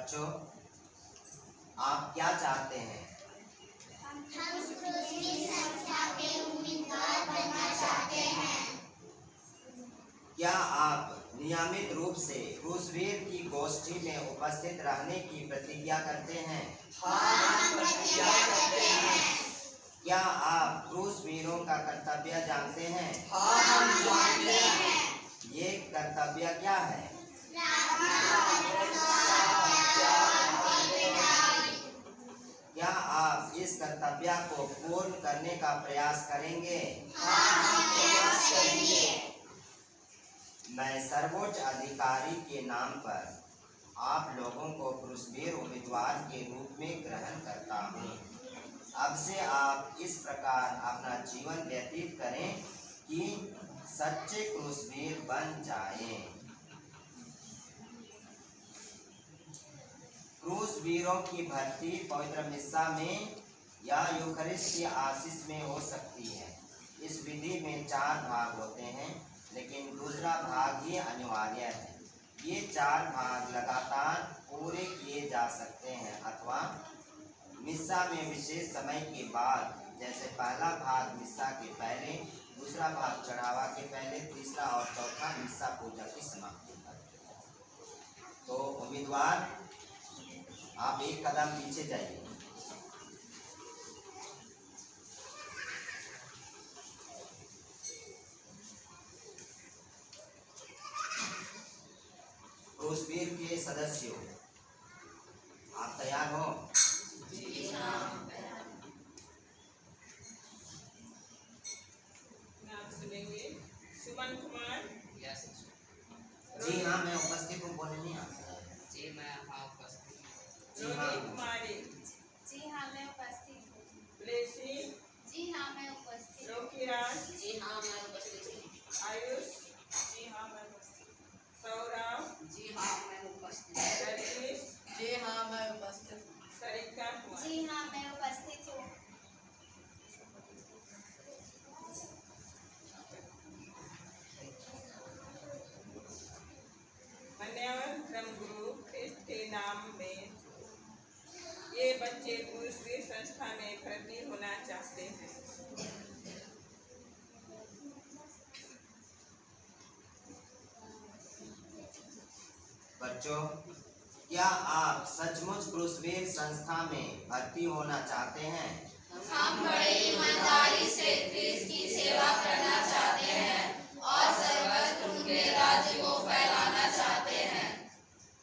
बच्चों, आप क्या चाहते हैं? हम क्रूसवीर संस्था के उम्मीदवार बनना चाहते हैं। क्या आप नियमित रूप से क्रूसवीर की गोष्ठी में उपस्थित रहने की प्रतिज्ञा करते हैं? हम प्रतिज्ञा करते हैं। क्या आप क्रूसवीरों का कर्तव्य जानते हैं? हम जानते हैं। ये कर्तव्य क्या है? क्या आप इस कर्तव्य को पूर्ण करने का प्रयास करेंगे? मैं सर्वोच्च अधिकारी के नाम पर आप लोगों को क्रूसवीर उम्मीदवार के रूप में ग्रहण करता हूँ। अब से आप इस प्रकार अपना जीवन व्यतीत करें कि सच्चे क्रूसवीर बन जाएं। क्रूसवीरों की भर्ती पवित्र मिस्सा में या यूखरिस्ट की आशीष में हो सकती है। इस विधि में 4 भाग होते हैं, लेकिन दूसरा भाग ही अनिवार्य है। ये 4 भाग लगातार पूरे किए जा सकते हैं अथवा मिस्सा में विशेष समय के बाद, जैसे पहला भाग मिस्सा के पहले, दूसरा भाग चढ़ावा के पहले, तीसरा और चौथा मिस्सा पूजा की समाप्ति पर। तो उम्मीदवार, आप एक कदम पीछे जाइए। क्रूसवीर के सदस्यों, आप तैयार हो? नाम सुनेंगे। सुमन कुमार। जी हाँ, मैं उपस्थित हूँ। बोलने नहीं आता। जी मैं यहाँ उपस्थित। जी हाँ। रोहित कुमारी। जी हाँ, मैं उपस्थित हूँ। ब्लेसी। जी हाँ, मैं उपस्थित हूँ। रोकीराज। जी हाँ मैं उपस्थित हूँ। आयुष। जी हाँ, मैं उपस्थित हूँ। सौरभ। जी हाँ मैं उपस्थित हूँ। सतीश। जी हाँ मैं उपस्थित हूँ। सरिता कुमार। जी हाँ, मैं उपस्थित हूँ। मान्यवर धर्मगुरु ख्रिस्त के नाम में ये बच्चे क्रूसवीर संस्था में भर्ती होना चाहते हैं। बच्चों, क्या आप सचमुच क्रूसवीर संस्था में भर्ती होना चाहते हैं? हम बड़ी ईमानदारी से ख्रिस्त की सेवा करना चाहते हैं और सर्वत्र उनके राज्य को फैलाना चाहते हैं।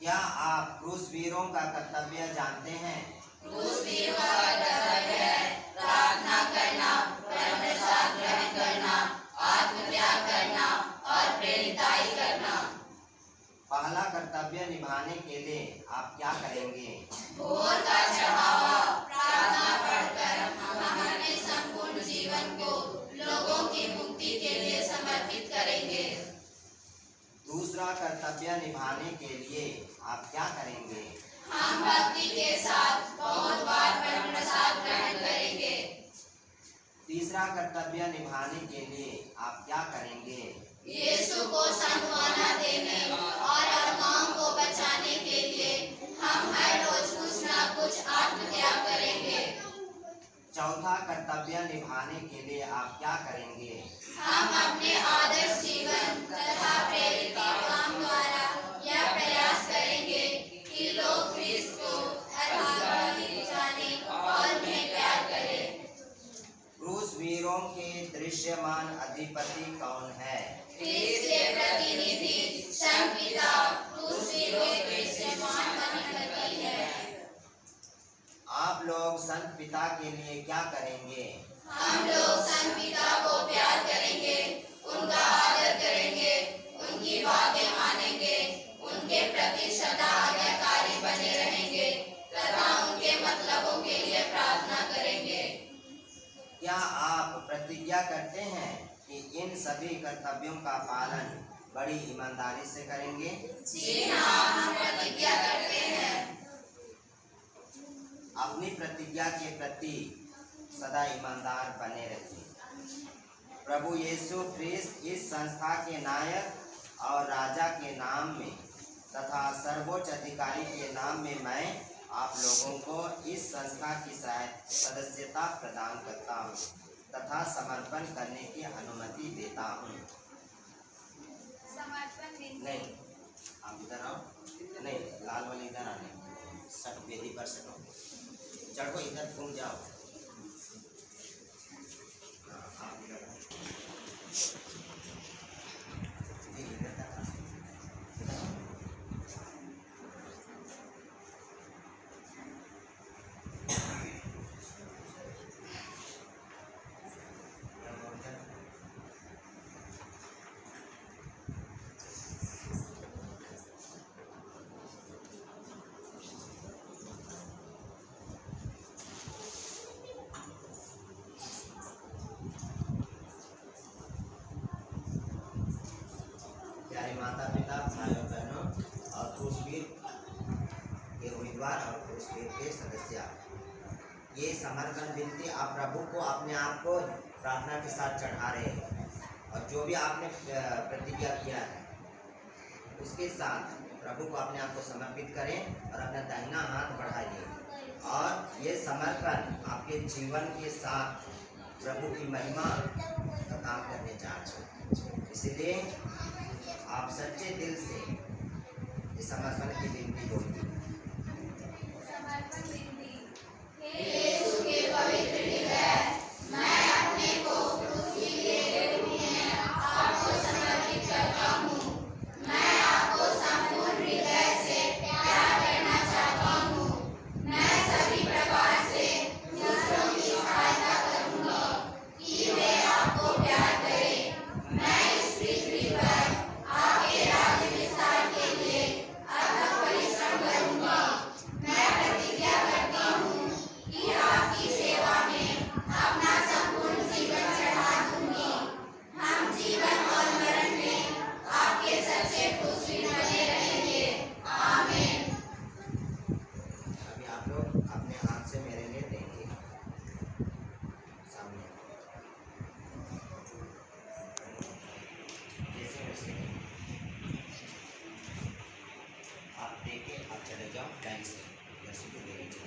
क्या आप क्रूसवीरों का कर्तव्य जानते हैं? क्रूसवीर का कर्तव्य है प्रार्थना करना, परम प्रसाद ग्रहण करना, आत्मत्याग करना और प्रेरिताई करना। पहला कर्तव्य निभाने के लिए आप क्या करेंगे? भोर का चढ़ावा प्रार्थना पढ़कर हम अपने संपूर्ण जीवन को लोगों की मुक्ति के लिए समर्पित करेंगे। दूसरा कर्तव्य निभाने के लिए आप क्या करेंगे? हम भक्ति के साथ बहुत बार परम प्रसाद ग्रहण करेंगे। तीसरा कर्तव्य निभाने के लिए आप क्या करेंगे? यीशु को सांत्वना देने और आत्माओं को बचाने के लिए हम हर रोज कुछ न कुछ आत्मत्याग करेंगे। चौथा कर्तव्य निभाने के लिए आप क्या करेंगे? हम अपने आदर्श जीवन तथा प्रेरित काम द्वारा यह प्रयास करेंगे कि लोग ख्रिस्त को अधिक जाने और उन्हें प्यार करें। क्रूसवीरों के दृश्यमान अधिपति कौन है? ख्रिस्त के प्रतिनिधि संत पिता क्रूसवीरों के दृश्यमान अधिपति है। आप लोग संत पिता के लिए क्या करेंगे? हम लोग संत पिता को प्यार करेंगे, उनका आदर करेंगे, उनकी बातें मानेंगे, उनके प्रति सदा आज्ञाकारी बने रहेंगे तथा उनके मतलबों के लिए प्रार्थना करेंगे। क्या आप प्रतिज्ञा करते हैं कि इन सभी कर्तव्यों का पालन बड़ी ईमानदारी से करेंगे? जी हाँ, हम प्रतिज्ञा करते हैं। अपनी प्रतिज्ञा के प्रति सदा ईमानदार बने रहिए। प्रभु यीशु ख्रिस्त इस संस्था के नायक और राजा के नाम में तथा सर्वोच्च अधिकारी के नाम में मैं आप लोगों को इस संस्था की सदस्यता प्रदान करता हूँ तथा समर्पण करने की अनुमति देता हूँ। नहीं, आप इधर आओ। नहीं, लाल वाले इधर आने, सट वेदी पर सटो, चढ़ो इधर, घूम जाओ। हाँ, आप इधर आओ। जी, इधर तक आ। प्यारे माता पिता, भाइयों बहनों और क्रूसवीर के उम्मीदवार और क्रूसवीर के सदस्य, ये समर्पण विनती आप प्रभु को अपने आप को प्रार्थना के साथ चढ़ा रहे हैं और जो भी आपने प्रतिज्ञा किया है उसके साथ प्रभु को अपने आप को समर्पित करें और अपना दाहिना हाथ बढ़ाइए और ये समर्पण आपके जीवन के साथ प्रभु की महिमा का काम करने जा रहे हैं। इसलिए आप सच्चे दिल से इस समर्पण की विनती बोलिए। यीशु के पवित्र हृदय, मैं अपने को क्रूस के रूप में आपको समर्पित करता हूँ। मैं आपको संपूर्ण हृदय से प्यार करना चाहता हूँ। मैं सभी प्रकार से दूसरों की सहायता करूँगा कि वे आपको प्यार करें। मैं इस पृथ्वी पर आपके राज्य विस्तार के लिए अथक परिश्रम करूँगा। मैं प्रतिज्ञा करता हूँ कि आपकी सेवा में अपना संपूर्ण जीवन चढ़ा दूंगी। हम जीवन और मरण में आपके सच्चे क्रूसवीर बने रहेंगे। आमीन। अभी आप लोग अपने हाथ से मेरे लिए देंगे सामने, जैसे वैसे आप देके आप चले जाओ टाइम से, जैसे को देने चले।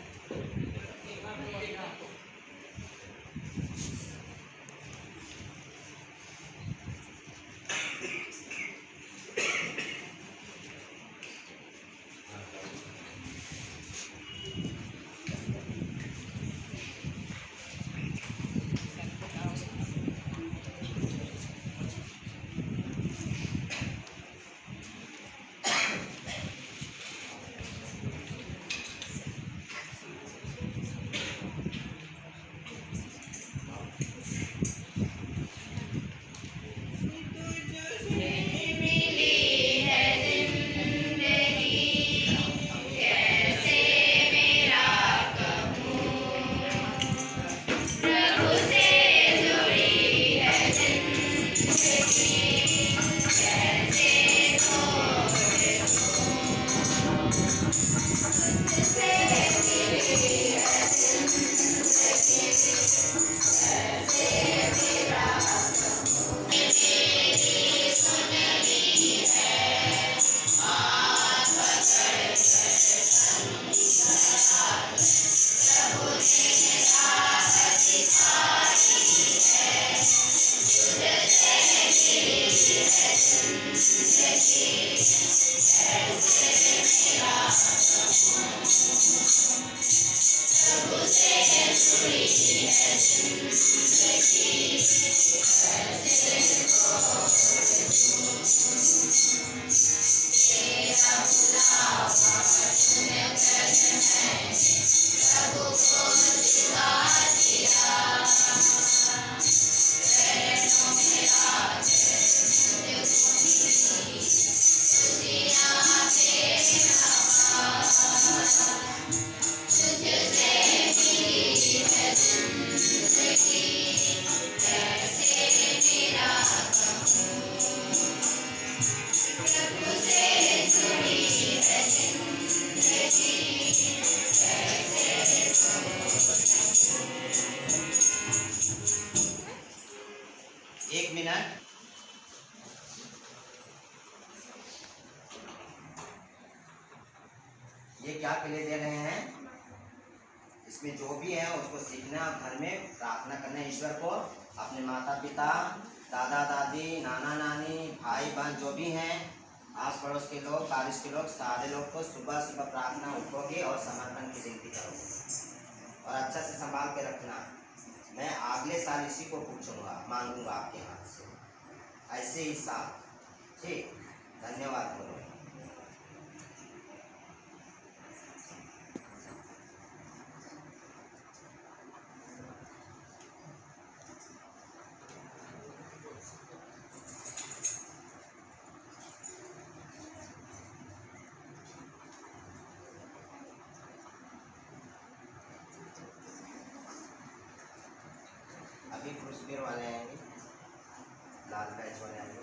तुझसे मिली है जिंदगी। क्या के लिए दे रहे हैं? इसमें जो भी है उसको सीखना, घर में प्रार्थना करना ईश्वर को। अपने माता पिता, दादा दादी, नाना नानी, भाई बहन जो भी हैं, आस पड़ोस के लोग, बारिश के लोग, सारे लोग को सुबह सुबह प्रार्थना उठोगे और समर्पण की विनती करोगे और अच्छा से संभाल के रखना। मैं अगले साल इसी को पूछूंगा, मांगूंगा आपके हाथ से, ऐसे ही साल। ठीक, धन्यवाद करो। अभी क्रूसबीर वाले आएंगे, लाल बैच वाले आएंगे।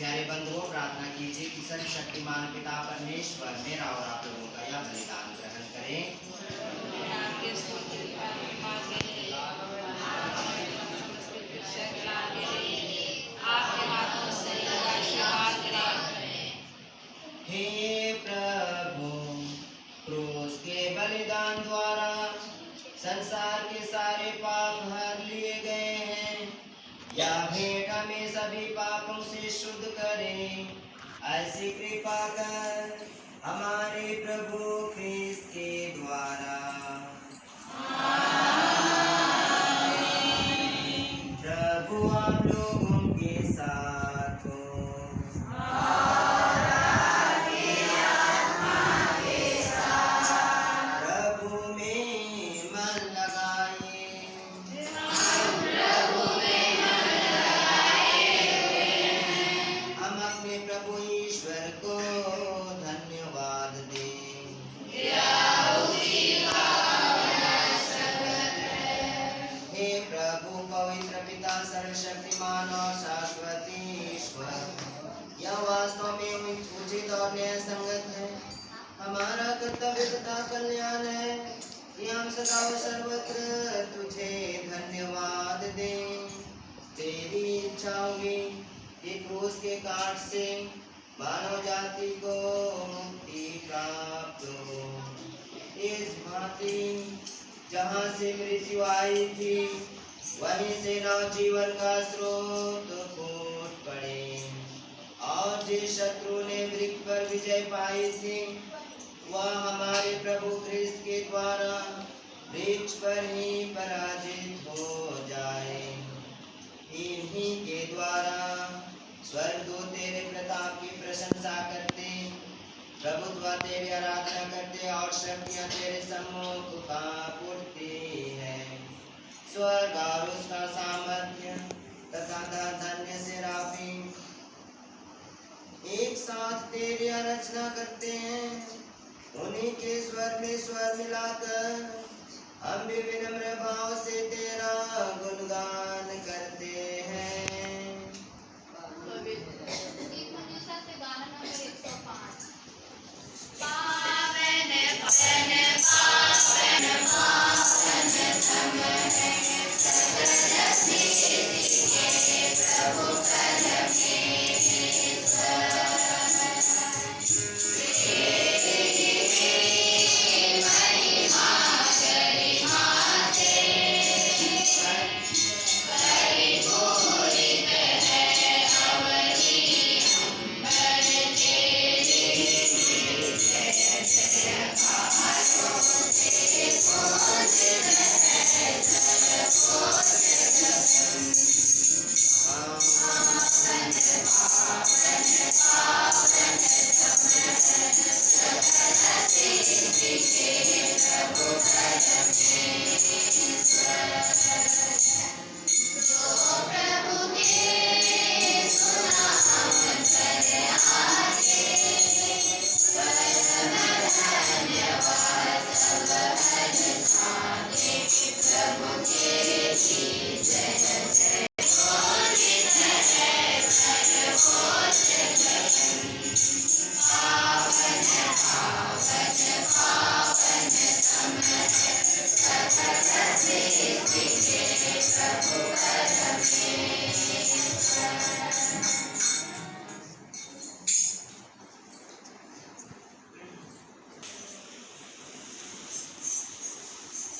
प्यारे बंधुओं, प्रार्थना कीजिए कि सर्वशक्तिमान पिता परमेश्वर मेरा और आप लोगों का यह बलिदान ग्रहण करें। आपके स्तुति आत्मा के लिए समस्त कृष्ण के लिए आपके हाथों से आशीर्वाद करें। हे प्रभु, क्रूस के बलिदान द्वारा संसार के सारे पाप हर लिए गए हैं। यह भेंट हमें सभी पापों से शुद्ध करे। ऐसी कृपा कर हमारे प्रभु क्रिस्त के द्वारा। प्रभु आप लोगों के साथ हो। प्रभु में मन लगाए। हम अपने प्रभु ईश्वर को धन्यवाद दें। हे प्रभु पवित्र पिता सर्वशक्तिमान और शाश्वत ईश्वर, यह वास्तव में उचित और न्याय संगत है, हमारा कर्तव्य तथा कल्याण है कि हम सदा और सर्वत्र तुझे धन्यवाद दें। तेरी इच्छा होगी कि क्रूस के काट से मानव जाति को मुक्ति प्राप्त हो। इस भांति जहाँ से मृत्यु आई थी, वहीं से नव जीवन का स्रोत फूट पड़े, और जिस शत्रु ने वृक्ष पर विजय पाई थी, वह हमारे प्रभु क्रिस्त के द्वारा वृक्ष पर ही पराजित हो जाए। इन्हीं के द्वारा स्वर्गदूत तेरे प्रताप की प्रशंसा करते, प्रभुत्व तेरी आराधना करते और शक्तियाँ तेरे सम्मुख कांपती है। स्वर्ग और उसका सामर्थ्य तथा धन्य सेराफी एक साथ तेरी आराधना करते हैं। उन्हीं के स्वर में स्वर मिलाकर हम भी विनम्र भाव से तेरा गुणगान करते हैं।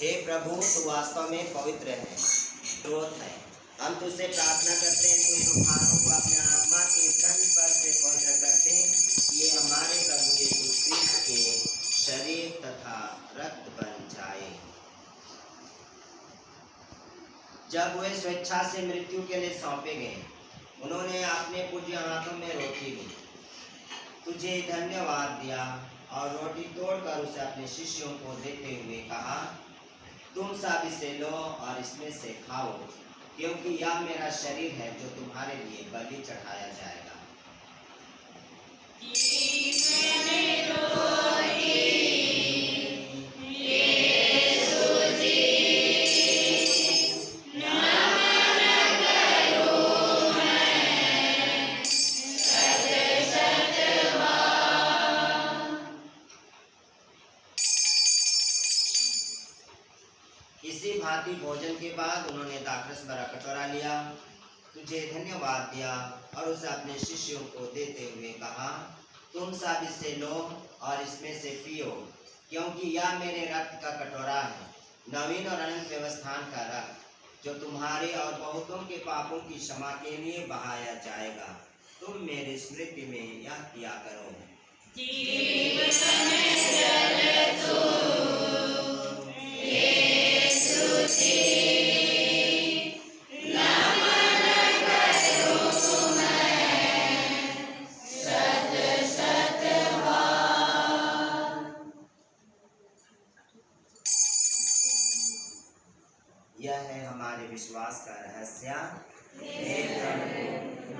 हे प्रभु, तू वास्तव में पवित्र है, स्रोत है। हम तुझसे प्रार्थना करते हैं कि उन रूहानों को अपने आत्मा के धन पर से पवित्र करते, ये हमारे प्रभु यीशु क्रिस्त के शरीर तथा रक्त बन जाए। जब वे स्वेच्छा से मृत्यु के लिए सौंपे गए, उन्होंने अपने पूज्य हाथों में रोटी ली, तुझे धन्यवाद दिया और रोटी तोड़कर उसे अपने शिष्यों को देते हुए कहा, तुम सब इसे लो और इसमें से खाओ, क्योंकि यह मेरा शरीर है जो तुम्हारे लिए बलि चढ़ाया जाएगा। इसी भांति भोजन के बाद उन्होंने दाखरस भरा कटोरा लिया, तुझे धन्यवाद दिया और उसे अपने शिष्यों को देते हुए कहा, तुम सब इसे लो और इसमें से पियो, क्योंकि यह मेरे रक्त का कटोरा है, नवीन और अनंत व्यवस्थान का रक्त, जो तुम्हारे और बहुतों के पापों की क्षमा के लिए बहाया जाएगा। तुम मेरी स्मृति में यह किया करो। यह है हमारे विश्वास का रहस्य। हे प्रभु,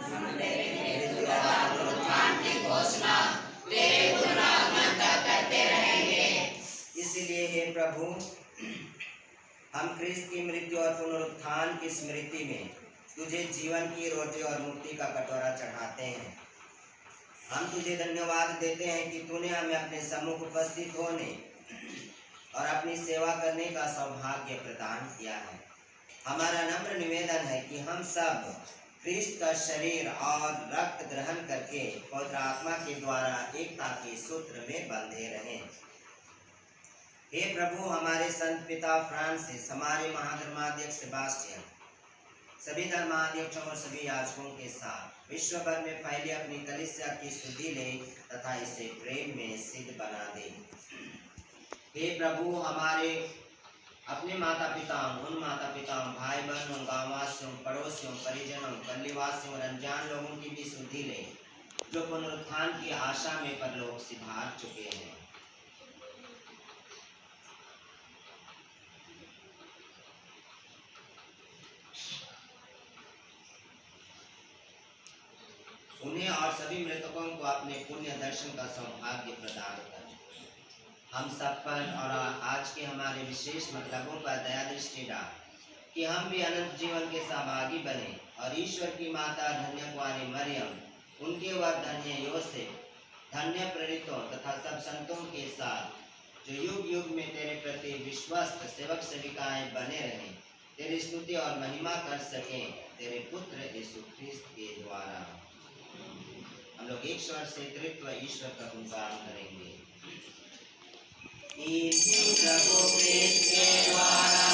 हम तेरे मृत्यु और पुनरुत्थान की घोषणा तेरे पुनरागमन तक करते रहेंगे। इसलिए हे प्रभु, हम क्रिस्त की मृत्यु और पुनरुत्थान की स्मृति में तुझे जीवन की रोटी और मुक्ति का कटोरा चढ़ाते हैं। हम तुझे धन्यवाद देते हैं कि तूने हमें अपने सम्मुख उपस्थित होने और अपनी सेवा करने का सौभाग्य प्रदान किया है। हमारा नम्र निवेदन है कि हम सब क्रिस्त का शरीर और रक्त ग्रहण करके पवित्र आत्मा के द्वारा एकता के सूत्र में बंधे रहें। हे प्रभु, हमारे संत पिता फ्रांसिस, हमारे महाधर्माध्यक्ष सेबास्टियन, सभी धर्माध्यक्षों और सभी याजकों के साथ विश्व भर में फैली अपनी कलीसिया की सुधि ले तथा इसे प्रेम में सिद्ध बना दे। हे प्रभु, हमारे अपने माता पिताओं, उन माता पिताओं, भाई बहनों, गांववासियों, पड़ोसियों, परिजनों, पल्लीवासियों और अनजान लोगों की भी सुधि ले, जो पुनरुत्थान की आशा में परलोक सिधार चुके हैं। उन्हें और सभी मृतकों को अपने पुण्य दर्शन का सौभाग्य प्रदान कर। हम सब पर और आज के हमारे विशेष मतलबों पर दया दृष्टि डाल, कि हम भी अनंत जीवन के सहभागी बने और ईश्वर की माता धन्य कुंवारी मरियम, उनके वर धन्य योसेफ, धन्य प्रेरितों तथा सब संतों के साथ जो युग युग में तेरे प्रति विश्वस्त सेवक सेविकाएं बने रहें, तेरी स्तुति और महिमा कर सकें, तेरे पुत्र यीशु ख्रिस्त के द्वारा। हम लोग एक स्वर से त्रित्व ईश्वर का गुणगान करेंगे। यीशु प्रभु ख्रिस्त के द्वारा,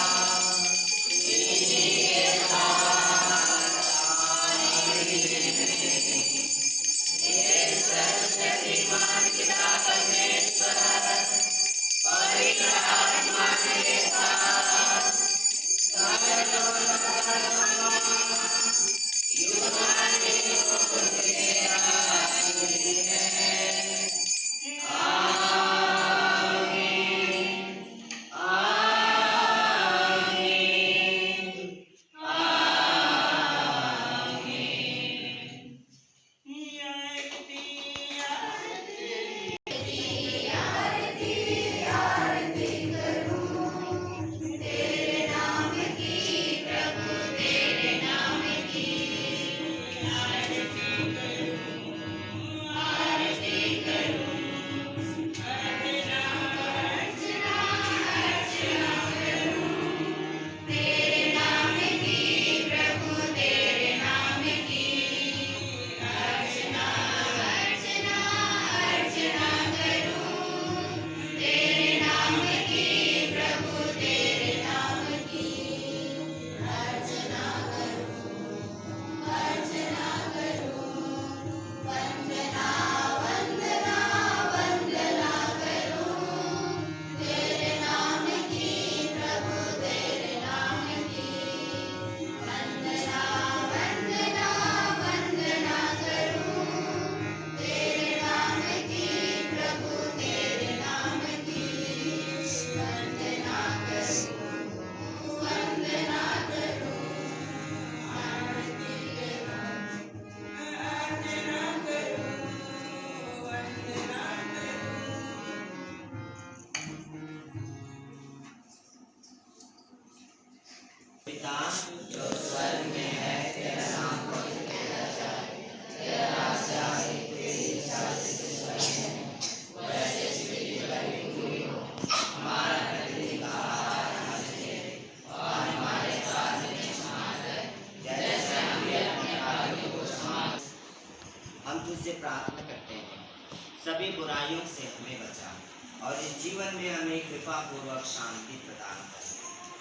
जीवन में हमें कृपा पूर्वक शांति प्रदान कर।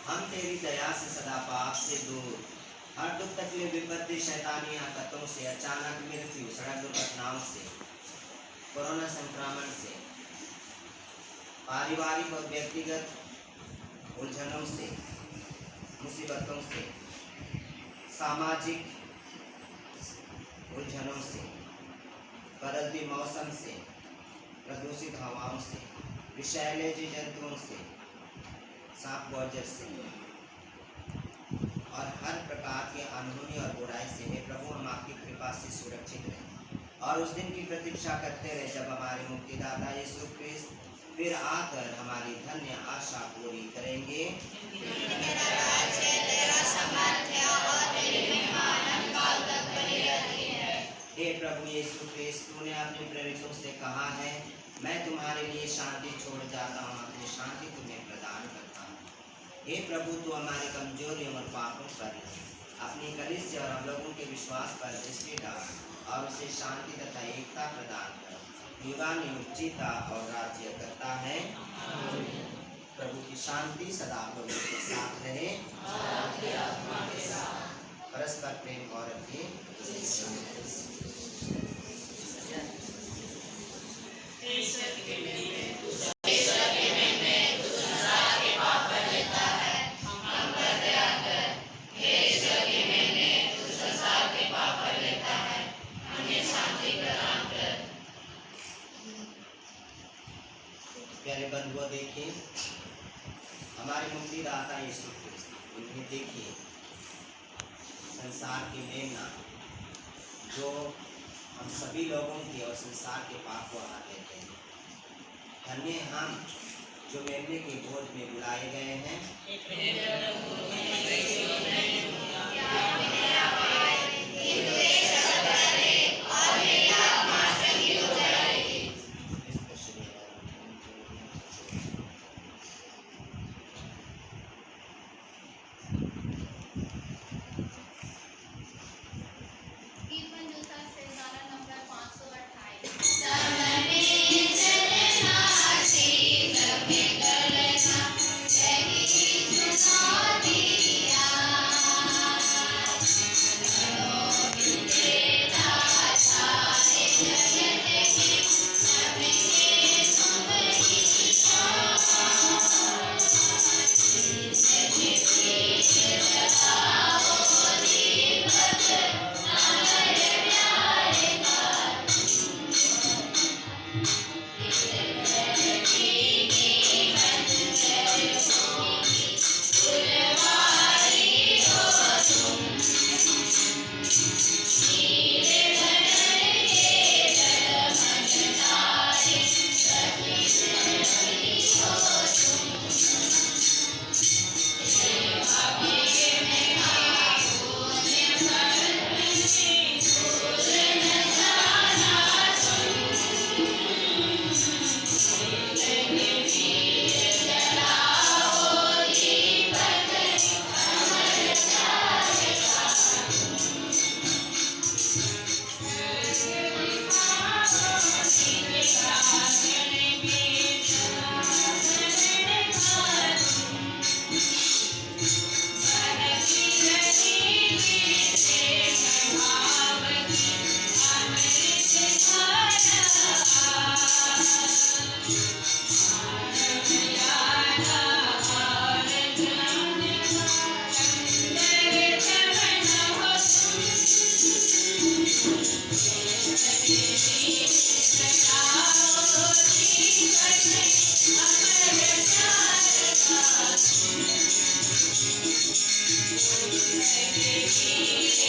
हम तेरी दया से सदा पाप से दूर, हर दुख तकलीफ विपत्ति शैतानी आफतों से, अचानक मृत्यु, सड़क दुर्घटनाओं से, कोरोना संक्रमण से, पारिवारिक और व्यक्तिगत उलझनों से, मुसीबतों से, सामाजिक उलझनों से, बदलती मौसम से, प्रदूषित हवाओं से, विषैले जीव जंतुओं से, सांप गोजर से और हर प्रकार के अनहोनी और बुराई से हे प्रभु हम आपकी कृपा से सुरक्षित रहें और उस दिन की प्रतीक्षा करते रहे जब हमारे मुक्तिदाता यीशु क्रिस्त फिर आकर हमारी धन्य आशा पूरी करेंगे। हे प्रभु यीशु क्रिस्त, तूने अपने प्रेरितों से कहा है, मैं तुम्हारे लिए शांति छोड़ जाता हूँ, अपनी शांति तुम्हें प्रदान करता हूँ। हे प्रभु, तू हमारी कमजोरियों और पापों पर अपनी कलीसिया और हम लोगों के विश्वास पर दृष्टि डाल और उसे शांति तथा एकता प्रदान कर। युगानुयुग जीता और राज्य करता है। प्रभु की शांति सदा आप लोगों के साथ रहे। परस्पर प्रेम और रखिए। प्यारे बंधुओं, देखिए हमारे मुक्तिदाता यीशु क्रिस्त, उन्हें देखिए संसार की मेमना जो हम सभी लोगों की और संसार के पाप को हटा लेते हैं। धन्य हम जो मेमने के बोझ में बुलाए गए हैं। Thank you.